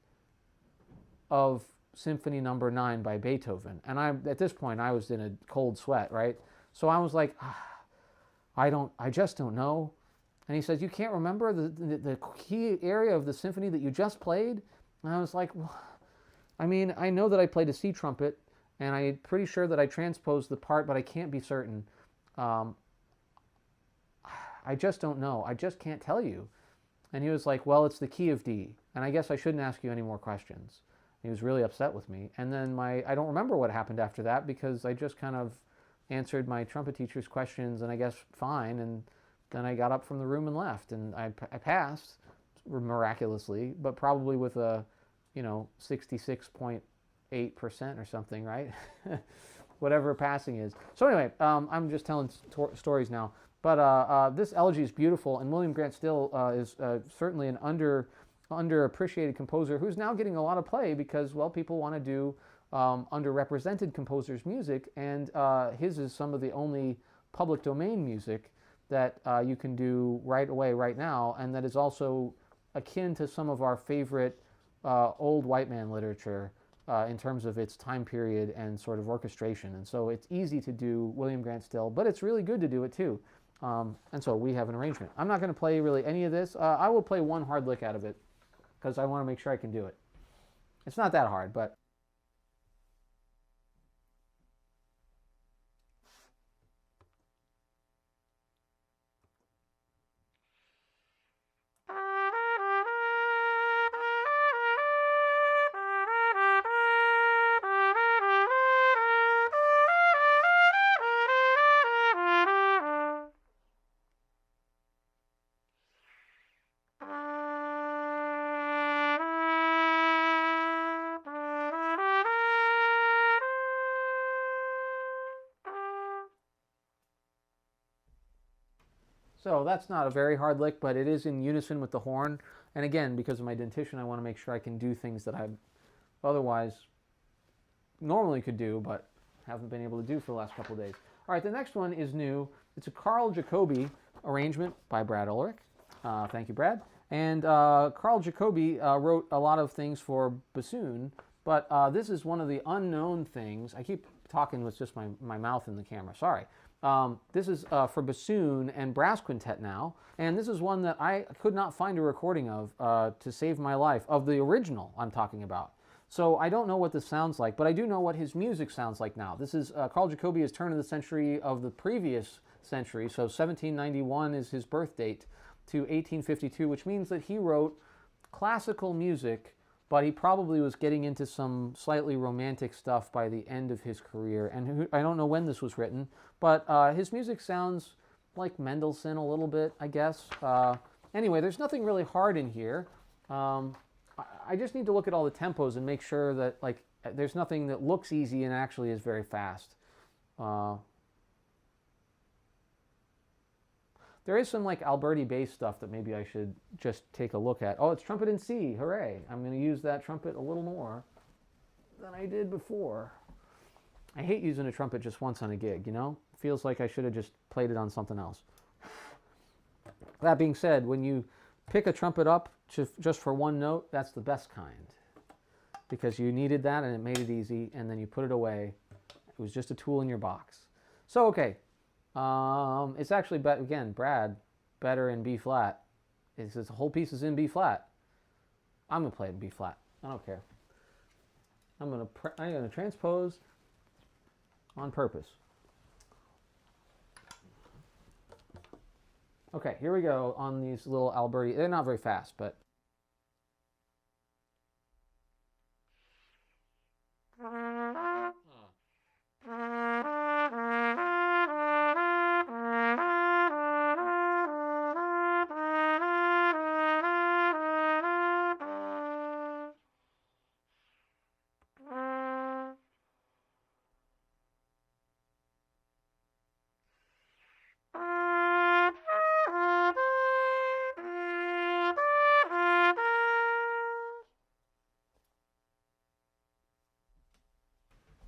of Symphony Number 9 by Beethoven? And at this point, I was in a cold sweat, right? So I was like, I just don't know. And he says, you can't remember the key area of the symphony that you just played? And I was like, well, I mean, I know that I played a C trumpet, and I'm pretty sure that I transposed the part, but I can't be certain. I just don't know. I just can't tell you. And he was like, well, it's the key of D. And I guess I shouldn't ask you any more questions. He was really upset with me. And then I don't remember what happened after that because I just kind of answered my trumpet teacher's questions and I guess fine. And then I got up from the room and left. And I passed miraculously, but probably with a, 66.8% or something, right? Whatever passing is. So anyway, I'm just telling stories now. But this elegy is beautiful, and William Grant Still is certainly an underappreciated composer who's now getting a lot of play because, well, people want to do underrepresented composers' music, and his is some of the only public domain music that you can do right away, right now, and that is also akin to some of our favorite old white man literature in terms of its time period and sort of orchestration. And so it's easy to do William Grant Still, but it's really good to do it too. And so we have an arrangement. I'm not going to play really any of this. I will play one hard lick out of it because I want to make sure I can do it. It's not that hard, but... So that's not a very hard lick, but it is in unison with the horn. And again, because of my dentition, I want to make sure I can do things that I otherwise normally could do, but haven't been able to do for the last couple of days. All right, the next one is new. It's a Carl Jacobi arrangement by Brad Ulrich. Thank you, Brad. And Carl Jacobi wrote a lot of things for bassoon, but this is one of the unknown things. I keep talking with just my mouth in the camera, sorry. This is for bassoon and brass quintet now, and this is one that I could not find a recording of to save my life, of the original I'm talking about. So I don't know what this sounds like, but I do know what his music sounds like now. This is Carl Jacobi's turn of the century of the previous century, so 1791 is his birth date, to 1852, which means that he wrote classical music, but he probably was getting into some slightly romantic stuff by the end of his career. And I don't know when this was written, but his music sounds like Mendelssohn a little bit, I guess. Anyway, there's nothing really hard in here. I just need to look at all the tempos and make sure that like there's nothing that looks easy and actually is very fast. There is some like Alberti bass stuff that maybe I should just take a look at. Oh, it's trumpet in C, hooray. I'm going to use that trumpet a little more than I did before. I hate using a trumpet just once on a gig, you know? It feels like I should have just played it on something else. That being said, when you pick a trumpet up just for one note, that's the best kind. Because you needed that and it made it easy, and then you put it away. It was just a tool in your box. So, okay. It's actually, again, Brad, better in B flat. It says the whole piece is in B flat. I'm going to play it in B flat. I don't care. I'm going to transpose on purpose. Okay, here we go on these little Alberti. They're not very fast, but...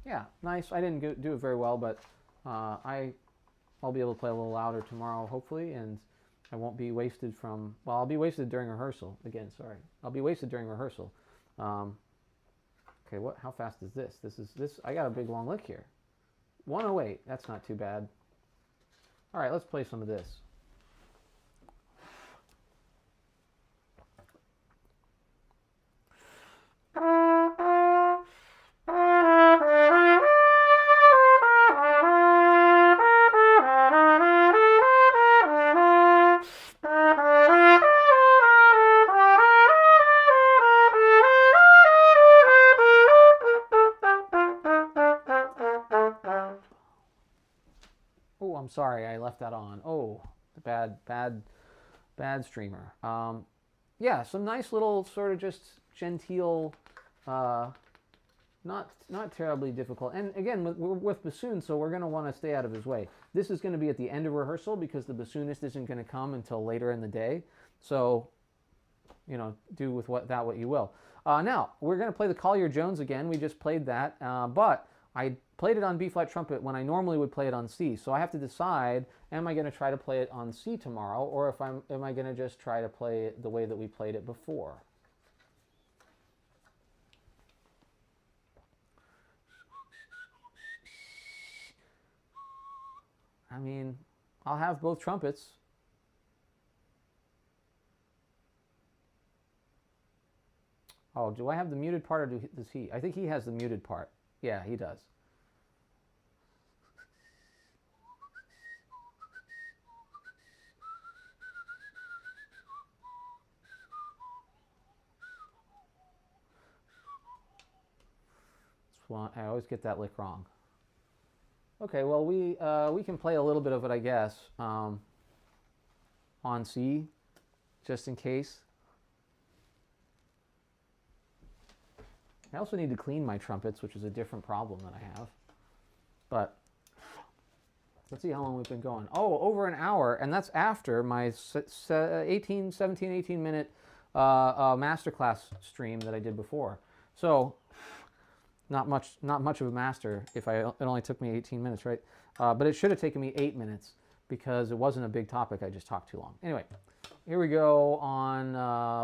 Yeah, nice. I didn't do it very well, but I'll be able to play a little louder tomorrow, hopefully, and I won't be wasted from... Well, I'll be wasted during rehearsal. Again, sorry. I'll be wasted during rehearsal. Okay, how fast is this? I got a big long lick here. 108. That's not too bad. All right, let's play some of this. Oh, I'm sorry, I left that on. Oh, bad streamer. Yeah, some nice little sort of just genteel, not terribly difficult. And again, we're with bassoon, so we're going to want to stay out of his way. This is going to be at the end of rehearsal because the bassoonist isn't going to come until later in the day. So, you know, do with what you will. Now, we're going to play the Collier-Jones again. We just played that, but I played it on B-flat trumpet when I normally would play it on C. So I have to decide, am I going to try to play it on C tomorrow, or am I going to just try to play it the way that we played it before? I mean, I'll have both trumpets. Oh, do I have the muted part, or does he? I think he has the muted part. Yeah, he does. I always get that lick wrong. Okay, well, we can play a little bit of it, I guess, on C, just in case. I also need to clean my trumpets, which is a different problem that I have. But let's see how long we've been going. Oh, over an hour, and that's after my 17, 18 minute masterclass stream that I did before. So not much of a master if it only took me 18 minutes, right? But it should have taken me 8 minutes because it wasn't a big topic. I just talked too long. Anyway, here we go on,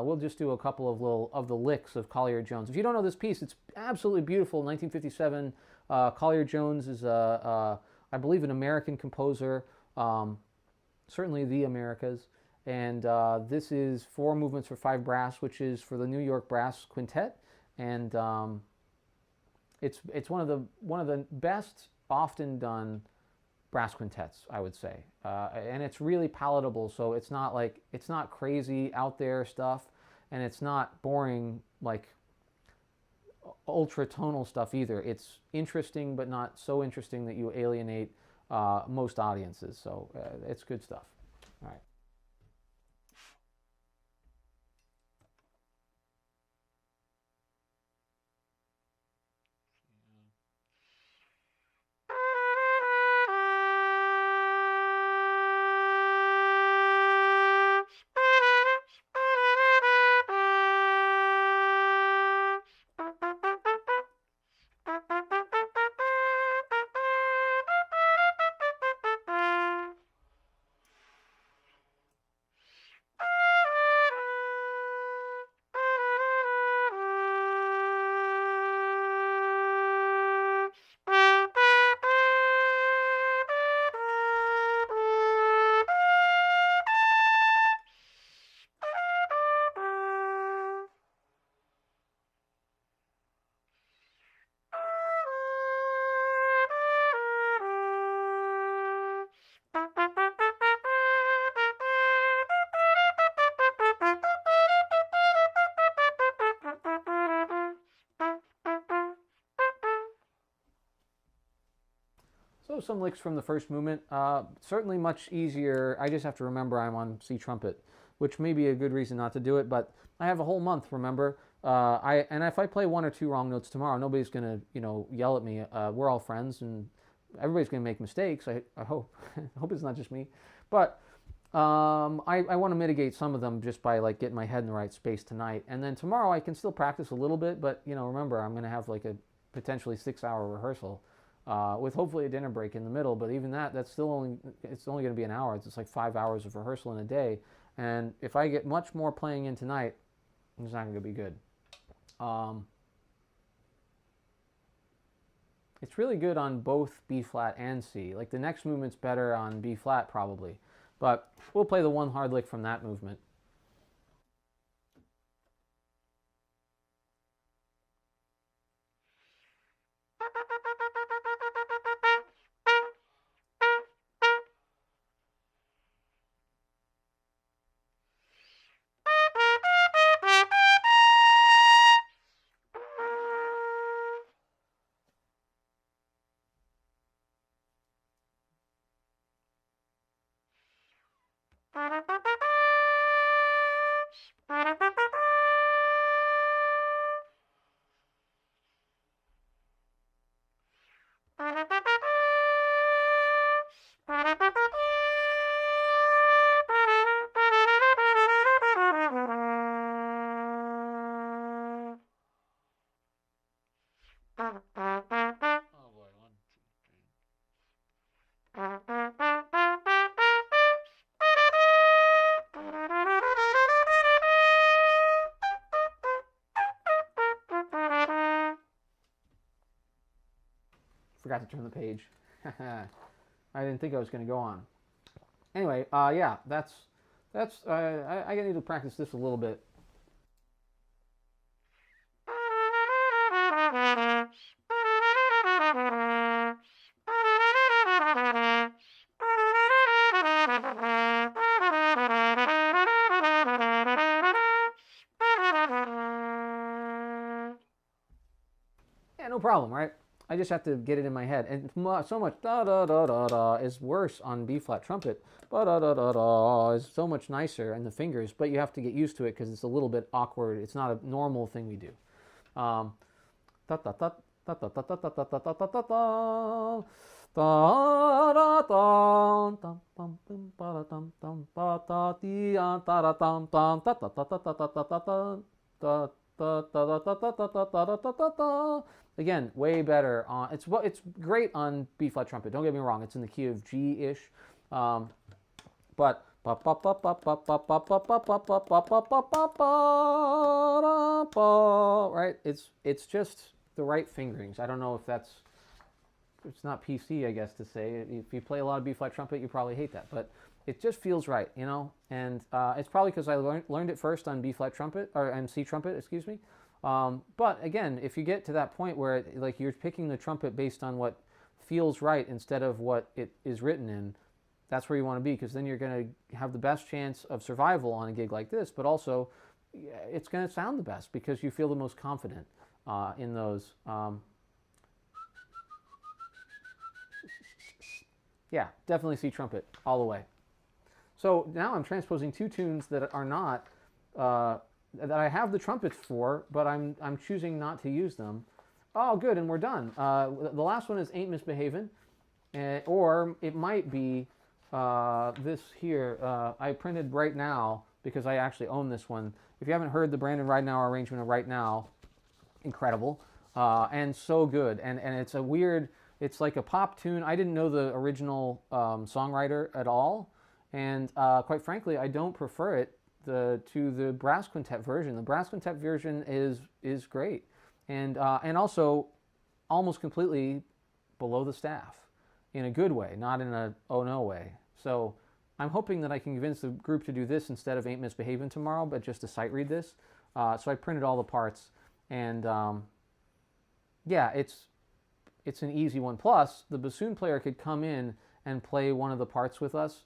we'll just do a couple of the licks of Collier-Jones. If you don't know this piece, it's absolutely beautiful. 1957, Collier-Jones is, I believe, an American composer, certainly the Americas. And this is 4 movements for 5 brass, which is for the New York Brass Quintet. And it's one of the best often done brass quintets, I would say, and it's really palatable. So it's not crazy out there stuff, and it's not boring like ultra tonal stuff either. It's interesting, but not so interesting that you alienate most audiences. So it's good stuff. All right. So some licks from the first movement. Certainly much easier. I just have to remember I'm on C trumpet, which may be a good reason not to do it, but I have a whole month, remember? And if I play 1 or 2 wrong notes tomorrow, nobody's going to, yell at me. We're all friends, and everybody's going to make mistakes, I hope. I hope it's not just me. But I want to mitigate some of them just by getting my head in the right space tonight. And then tomorrow I can still practice a little bit, but remember, I'm going to have a potentially 6-hour rehearsal. With hopefully a dinner break in the middle, but even that's still it's only going to be an hour. It's like 5 hours of rehearsal in a day, and if I get much more playing in tonight, it's not going to be good. It's really good on both B flat and C. Like the next movement's better on B flat probably, but we'll play the one hard lick from that movement. Forgot to turn the page. I didn't think I was going to go on. Anyway, yeah, that's I need to practice this a little bit. Yeah, no problem, right? I just have to get it in my head. And so much da da da da da is worse on B flat trumpet. Ba da da da da is so much nicer in the fingers, but you have to get used to it because it's a little bit awkward. It's not a normal thing we do. Da da da da da da da da da da da da da da. Da da da dum bum bum ba da dum dum ba da dee da da dum dum da da da da da da da da da. Again, way better on. It's great on B flat trumpet. Don't get me wrong. It's in the key of G-ish, but Right? It's just the right fingerings. I don't know if it's not PC, I guess, to say. If you play a lot of B flat trumpet, you probably hate that, but it just feels right, you know. And it's probably because I learned it first on B flat trumpet or on C trumpet, excuse me. But again, if you get to that point where like you're picking the trumpet based on what feels right instead of what it is written in, that's where you want to be, because then you're going to have the best chance of survival on a gig like this, but also it's going to sound the best because you feel the most confident in those. Yeah, definitely C trumpet all the way. So now I'm transposing two tunes that are not, that I have the trumpets for, but I'm choosing not to use them. Oh, good, and we're done. The last one is Ain't Misbehavin', or it might be this here. I printed Right Now because I actually own this one. If you haven't heard the Brandon Right Now arrangement of Right Now, incredible and so good. And it's a weird, it's like a pop tune. I didn't know the original songwriter at all, and quite frankly, I don't prefer it to the brass quintet version. The brass quintet version is great, and also almost completely below the staff in a good way, not in a oh no way. So I'm hoping that I can convince the group to do this instead of Ain't Misbehavin' tomorrow, but just to sight read this. So I printed all the parts, and yeah, it's an easy one. Plus, the bassoon player could come in and play one of the parts with us,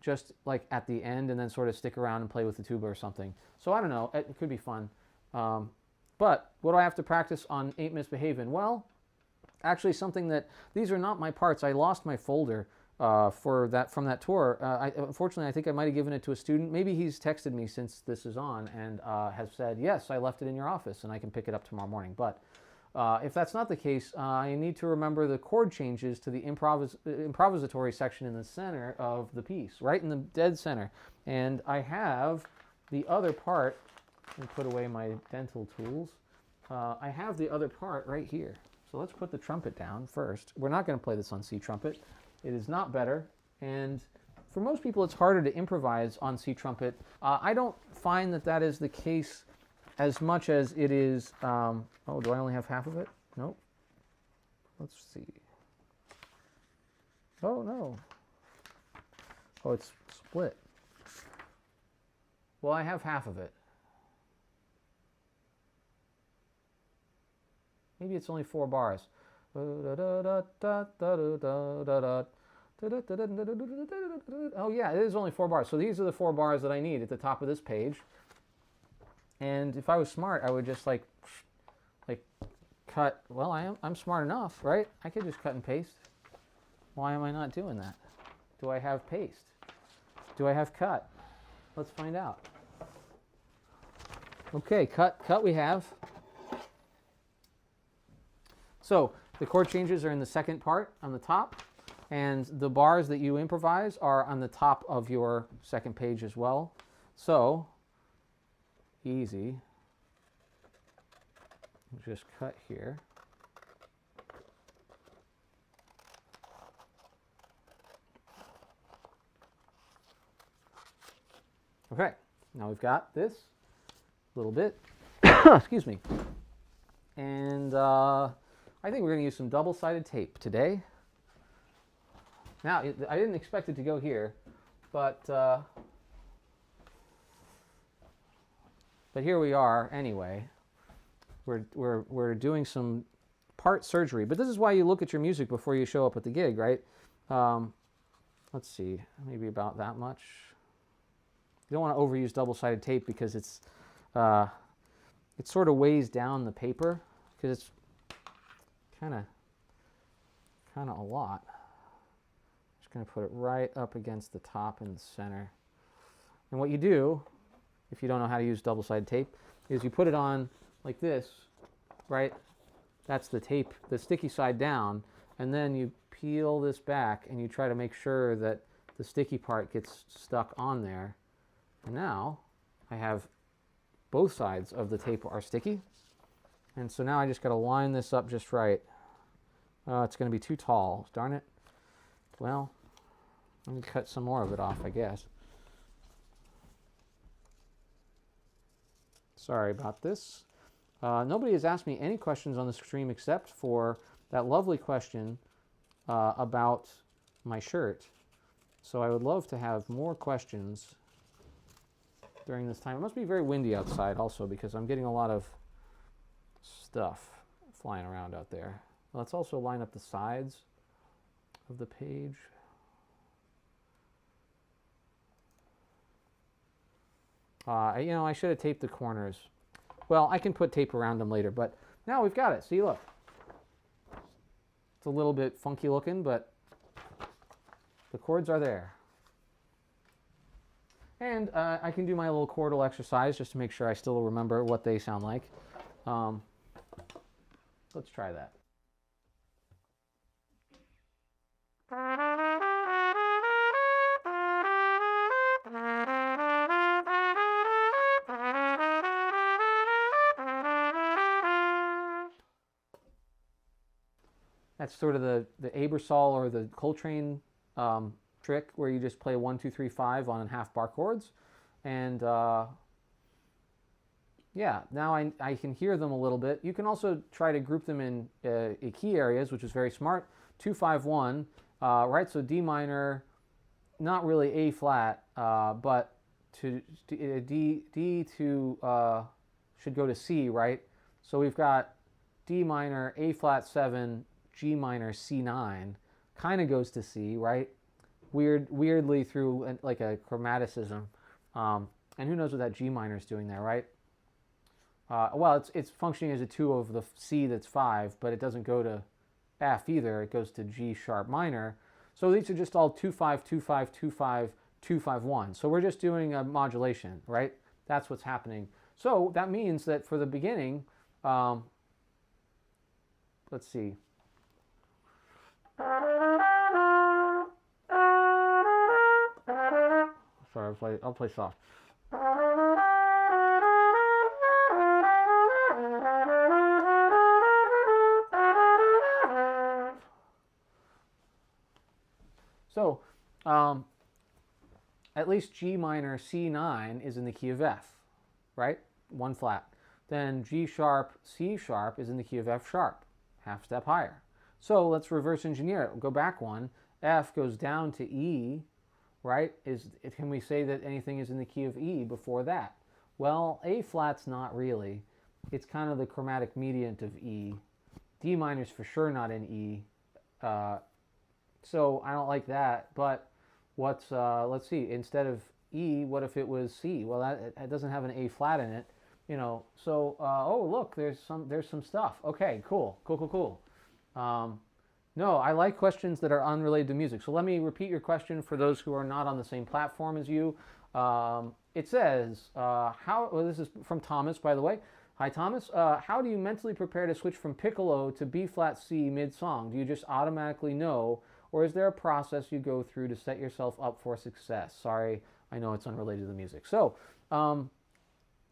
just like at the end, and then sort of stick around and play with the tuba or something. So I don't know, it could be fun. But what do I have to practice on Ain't Misbehavin'? Well, actually something that, these are not my parts. I lost my folder from that tour. Unfortunately, I think I might have given it to a student. Maybe he's texted me since this is on and has said, yes, I left it in your office and I can pick it up tomorrow morning. But if that's not the case, I need to remember the chord changes to the improvisatory section in the center of the piece, right in the dead center. And I have the other part, and put away my dental tools. I have the other part right here. So let's put the trumpet down first. We're not going to play this on C trumpet. It is not better. And for most people, it's harder to improvise on C trumpet. I don't find that that is the case as much as it is. Oh, do I only have half of it? Nope. Let's see. Oh, no. Oh, it's split. Well, I have half of it. Maybe it's only 4 bars. Oh yeah, it is only 4 bars. So these are the 4 bars that I need at the top of this page. And if I was smart, I would just like cut. Well, I'm smart enough, right? I could just cut and paste. Why am I not doing that? Do I have paste? Do I have cut? Let's find out. Okay, cut we have. So the chord changes are in the second part on the top, and the bars that you improvise are on the top of your second page as well. So easy. Just cut here. Okay, now we've got this little bit. Excuse me. And I think we're going to use some double-sided tape today. Now, I didn't expect it to go here, but here we are anyway. We're doing some part surgery, but this is why you look at your music before you show up at the gig, right? Let's see, maybe about that much. You don't want to overuse double-sided tape because it sort of weighs down the paper, because it's kind of a lot. Just going to put it right up against the top in the center. And what you do, if you don't know how to use double-sided tape, is you put it on like this, right? That's the tape, the sticky side down, and then you peel this back and you try to make sure that the sticky part gets stuck on there. And now I have both sides of the tape are sticky. And so now I just got to line this up just right. It's going to be too tall. Darn it. Well, let me cut some more of it off, I guess. Sorry about this. Nobody has asked me any questions on the stream except for that lovely question about my shirt. So I would love to have more questions during this time. It must be very windy outside also because I'm getting a lot of stuff flying around out there. Let's also line up the sides of the page. I should have taped the corners. Well, I can put tape around them later, but now we've got it. See, look. It's a little bit funky looking, but the chords are there. And I can do my little chordal exercise just to make sure I still remember what they sound like. Let's try that. That's sort of the Ebersol or the Coltrane trick where you just play 1, 2, 3, 5 on half bar chords. And yeah, now I can hear them a little bit. You can also try to group them in key areas, which is very smart. 2, 5, 1, right? So D minor, not really A flat, but D to should go to C, right? So we've got D minor, A flat 7, G minor, C9, kind of goes to C, right? Weirdly through like a chromaticism. And who knows what that G minor is doing there, right? Well, it's functioning as a 2 of the C that's 5, but it doesn't go to F either. It goes to G sharp minor. So these are just all 2, 5, 2, 5, 2, 5, 2, 5, 1. So we're just doing a modulation, right? That's what's happening. So that means that for the beginning, let's see. Sorry, I'll play soft. So, at least G minor C9 is in the key of F, right? 1 flat. Then G sharp C sharp is in the key of F sharp, half step higher. So let's reverse engineer it. We'll go back one. F goes down to E, right? Can we say that anything is in the key of E before that? Well, A flat's not really. It's kind of the chromatic mediant of E. D minor's for sure not in E. So I don't like that. But what's, let's see, instead of E, what if it was C? Well, it doesn't have an A flat in it, you know. So, oh, look, there's some stuff. Okay, cool. No, I like questions that are unrelated to music. So let me repeat your question for those who are not on the same platform as you. It says, well, this is from Thomas, by the way. Hi, Thomas. How do you mentally prepare to switch from piccolo to B flat C mid-song? Do you just automatically know, or is there a process you go through to set yourself up for success? Sorry, I know it's unrelated to the music. So,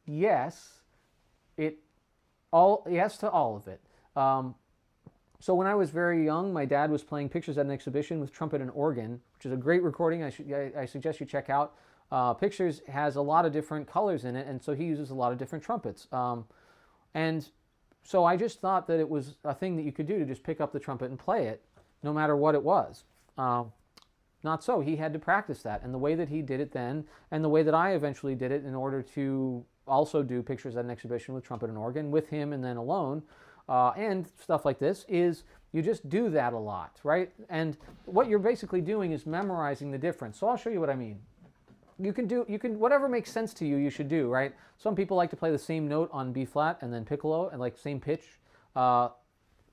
yes, yes to all of it. So when I was very young, my dad was playing Pictures at an Exhibition with trumpet and organ, which is a great recording. I suggest you check out. Pictures has a lot of different colors in it, and so he uses a lot of different trumpets. And so I just thought that it was a thing that you could do to just pick up the trumpet and play it, no matter what it was. Not so. He had to practice that, and the way that he did it then, and the way that I eventually did it in order to also do Pictures at an Exhibition with trumpet and organ with him and then alone, and stuff like this, is you just do that a lot, right? And what you're basically doing is memorizing the difference. So I'll show you what I mean. You can whatever makes sense to you, you should do, right? Some people like to play the same note on B flat and then piccolo and like same pitch. That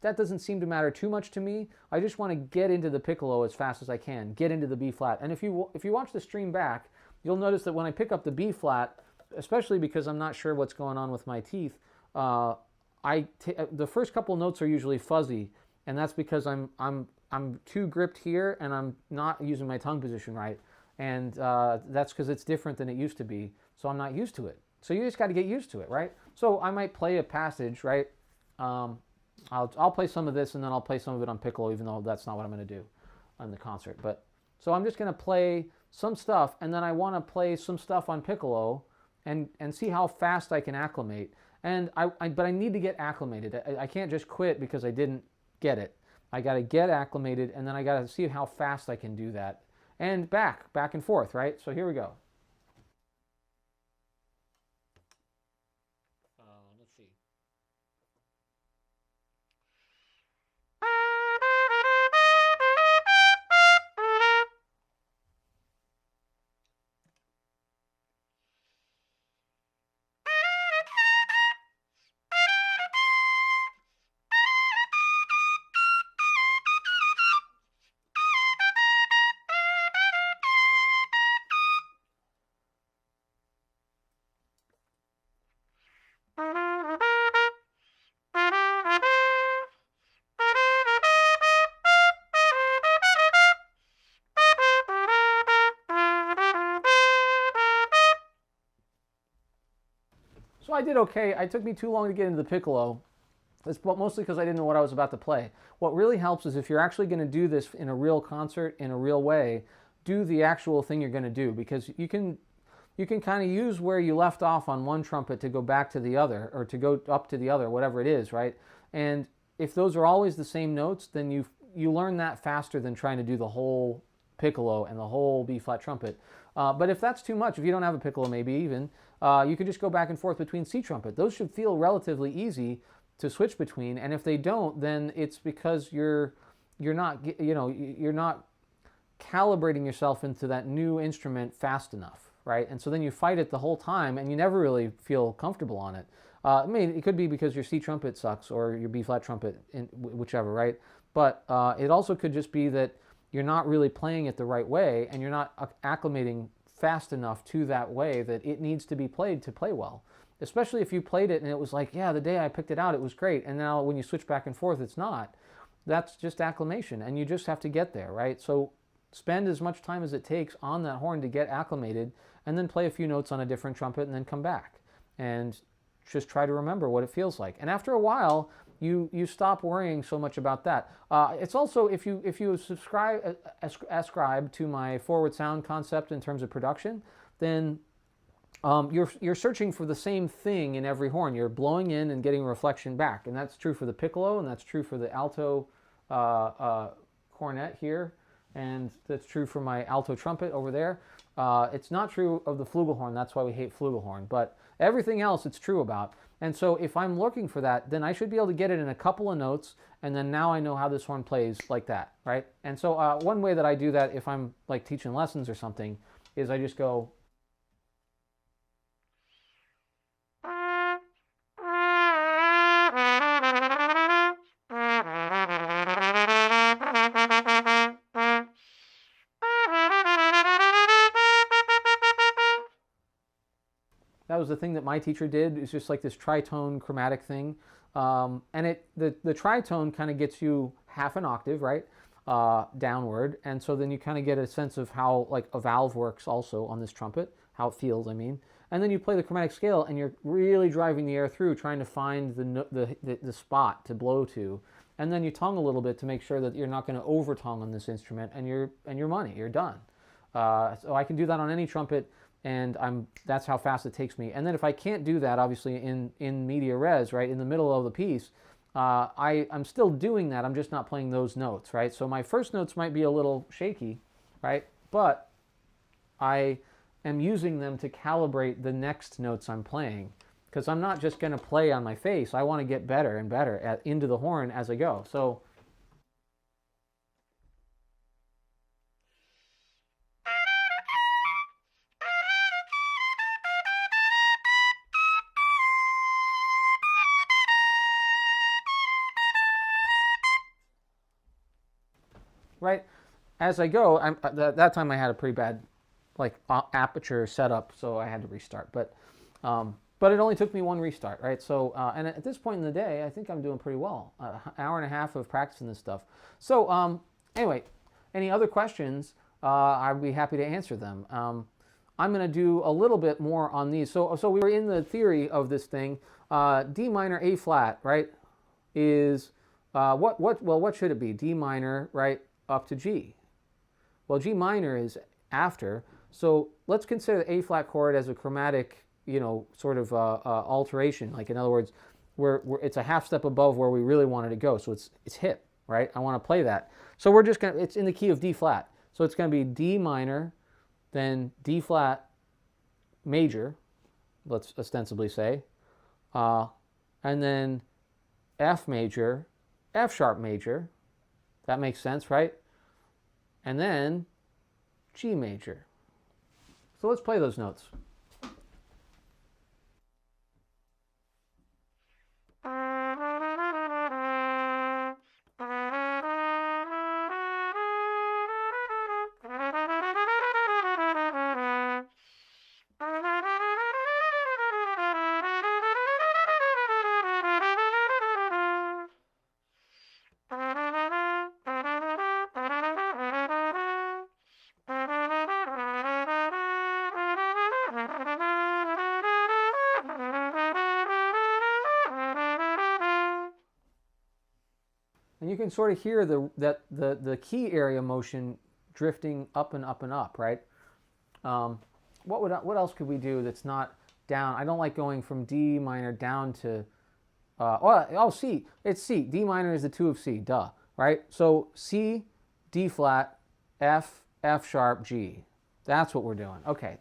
doesn't seem to matter too much to me. I just want to get into the piccolo as fast as I can, get into the B flat. And if you watch the stream back, you'll notice that when I pick up the B flat, especially because I'm not sure what's going on with my teeth, the first couple notes are usually fuzzy, and that's because I'm too gripped here and I'm not using my tongue position right. And that's because it's different than it used to be, so I'm not used to it. So you just got to get used to it, right? So I might play a passage, right? I'll play some of this, and then I'll play some of it on piccolo, even though that's not what I'm going to do on the concert. But so I'm just going to play some stuff, and then I want to play some stuff on piccolo, and see how fast I can acclimate. And but I need to get acclimated. I can't just quit because I didn't get it. I got to get acclimated, and then I got to see how fast I can do that. And back and forth, right? So here we go. Let's see. So I did okay. It took me too long to get into the piccolo. It's mostly because I didn't know what I was about to play. What really helps is if you're actually going to do this in a real concert, in a real way, do the actual thing you're going to do, because you can kind of use where you left off on one trumpet to go back to the other, or to go up to the other, whatever it is, right? And if those are always the same notes, then you learn that faster than trying to do the whole piccolo and the whole B flat trumpet. But if that's too much, if you don't have a piccolo maybe even, you could just go back and forth between C trumpet. Those should feel relatively easy to switch between, and if they don't, then it's because you're not calibrating yourself into that new instrument fast enough, right? And so then you fight it the whole time, and you never really feel comfortable on it. I mean, it could be because your C trumpet sucks or your B flat trumpet, whichever, right? But it also could just be that you're not really playing it the right way, and you're not acclimating fast enough to that way that it needs to be played to play well. Especially if you played it and it was like, yeah, the day I picked it out, it was great. And now when you switch back and forth, it's not. That's just acclimation, and you just have to get there, right? So spend as much time as it takes on that horn to get acclimated, and then play a few notes on a different trumpet and then come back. And just try to remember what it feels like. And after a while, you stop worrying so much about that. It's also, if you ascribe to my forward sound concept in terms of production, then you're searching for the same thing in every horn. You're blowing in and getting a reflection back, and that's true for the piccolo, and that's true for the alto cornet here, and that's true for my alto trumpet over there. It's not true of the flugelhorn. That's why we hate flugelhorn. But everything else it's true about. And so if I'm looking for that, then I should be able to get it in a couple of notes, and then now I know how this horn plays like that, right? And so one way that I do that if I'm like teaching lessons or something is I just go. That was the thing that my teacher did. It's just like this tritone chromatic thing. And the tritone kind of gets you half an octave, right, downward. And so then you kind of get a sense of how like a valve works also on this trumpet, how it feels, I mean. And then you play the chromatic scale, and you're really driving the air through, trying to find the spot to blow to. And then you tongue a little bit to make sure that you're not going to over tongue on this instrument, and your money, you're done. So I can do that on any trumpet, and that's how fast it takes me. And then if I can't do that, obviously in media res, right, in the middle of the piece, I'm still doing that. I'm just not playing those notes, right? So my first notes might be a little shaky, right? But I am using them to calibrate the next notes I'm playing, because I'm not just going to play on my face. I want to get better and better into the horn as I go. So. Right, as I go, that time I had a pretty bad like aperture setup, so I had to restart. But it only took me one restart, right? So and at this point in the day, I think I'm doing pretty well. An hour and a half of practicing this stuff. So anyway, any other questions? I'd be happy to answer them. I'm going to do a little bit more on these. So we were in the theory of this thing. D minor, A flat, right? Is what should it be? D minor, right? Up to G. Well, G minor is after, so let's consider the A flat chord as a chromatic sort of alteration. Like, in other words, it's a half step above where we really wanted to go. So it's hip, right? I want to play that. So we're just gonna, it's in the key of D flat. So it's going to be D minor, then D flat major, let's ostensibly say, and then F major, F sharp major. That makes sense, right? And then G major. So let's play those notes. And you can sort of hear the key area motion drifting up and up and up, right? What else could we do that's not down? I don't like going from D minor down to C. It's C. D minor is the 2 of C, duh, right? So C, D flat, F, F sharp, G. That's what we're doing. Okay,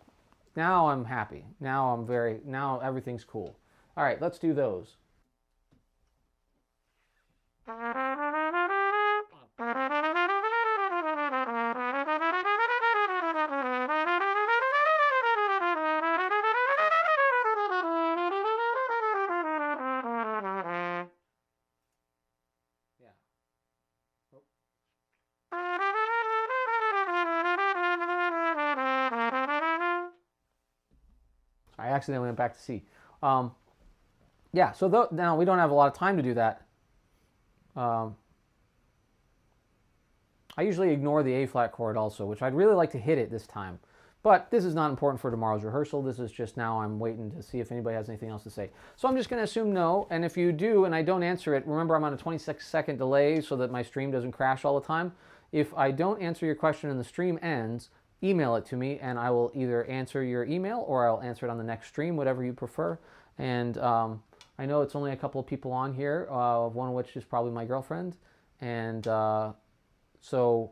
now I'm happy. Now everything's cool. All right, let's do those. I accidentally went back to C. Yeah, so now we don't have a lot of time to do that. I usually ignore the A flat chord also, which I'd really like to hit it this time. But this is not important for tomorrow's rehearsal. This is just now I'm waiting to see if anybody has anything else to say. So I'm just going to assume no. And if you do and I don't answer it, remember I'm on a 26-second delay so that my stream doesn't crash all the time. If I don't answer your question and the stream ends, email it to me and I will either answer your email or I'll answer it on the next stream, whatever you prefer. And I know it's only a couple of people on here, one of which is probably my girlfriend. And so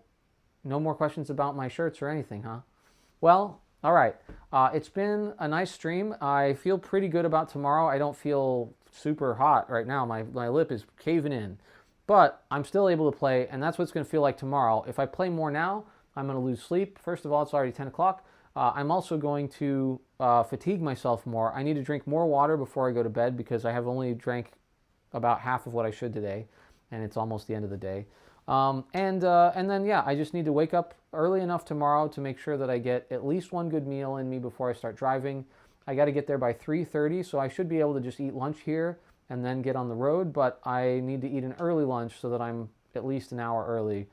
no more questions about my shirts or anything, huh? Well, all right. It's been a nice stream. I feel pretty good about tomorrow. I don't feel super hot right now. My lip is caving in. But I'm still able to play, and that's what it's going to feel like tomorrow. If I play more now, I'm going to lose sleep. First of all, it's already 10 o'clock. I'm also going to fatigue myself more. I need to drink more water before I go to bed because I have only drank about half of what I should today, and it's almost the end of the day. And then, yeah, I just need to wake up early enough tomorrow to make sure that I get at least one good meal in me before I start driving. I got to get there by 3:30, so I should be able to just eat lunch here and then get on the road, but I need to eat an early lunch so that I'm at least an hour early.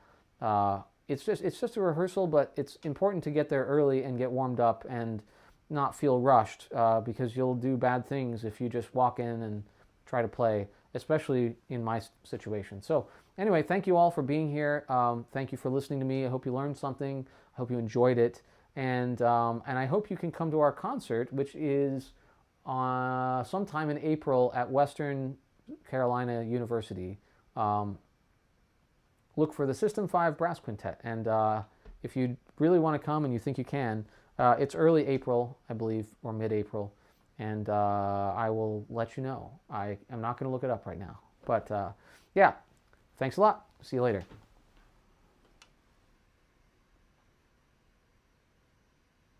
It's just a rehearsal, but it's important to get there early and get warmed up and not feel rushed because you'll do bad things if you just walk in and try to play, especially in my situation. So anyway, thank you all for being here. Thank you for listening to me. I hope you learned something. I hope you enjoyed it. And I hope you can come to our concert, which is sometime in April at Western Carolina University. Look for the System 5 Brass Quintet. And if you really want to come and you think you can, it's early April, I believe, or mid-April. And I will let you know. I am not going to look it up right now. But yeah, thanks a lot. See you later.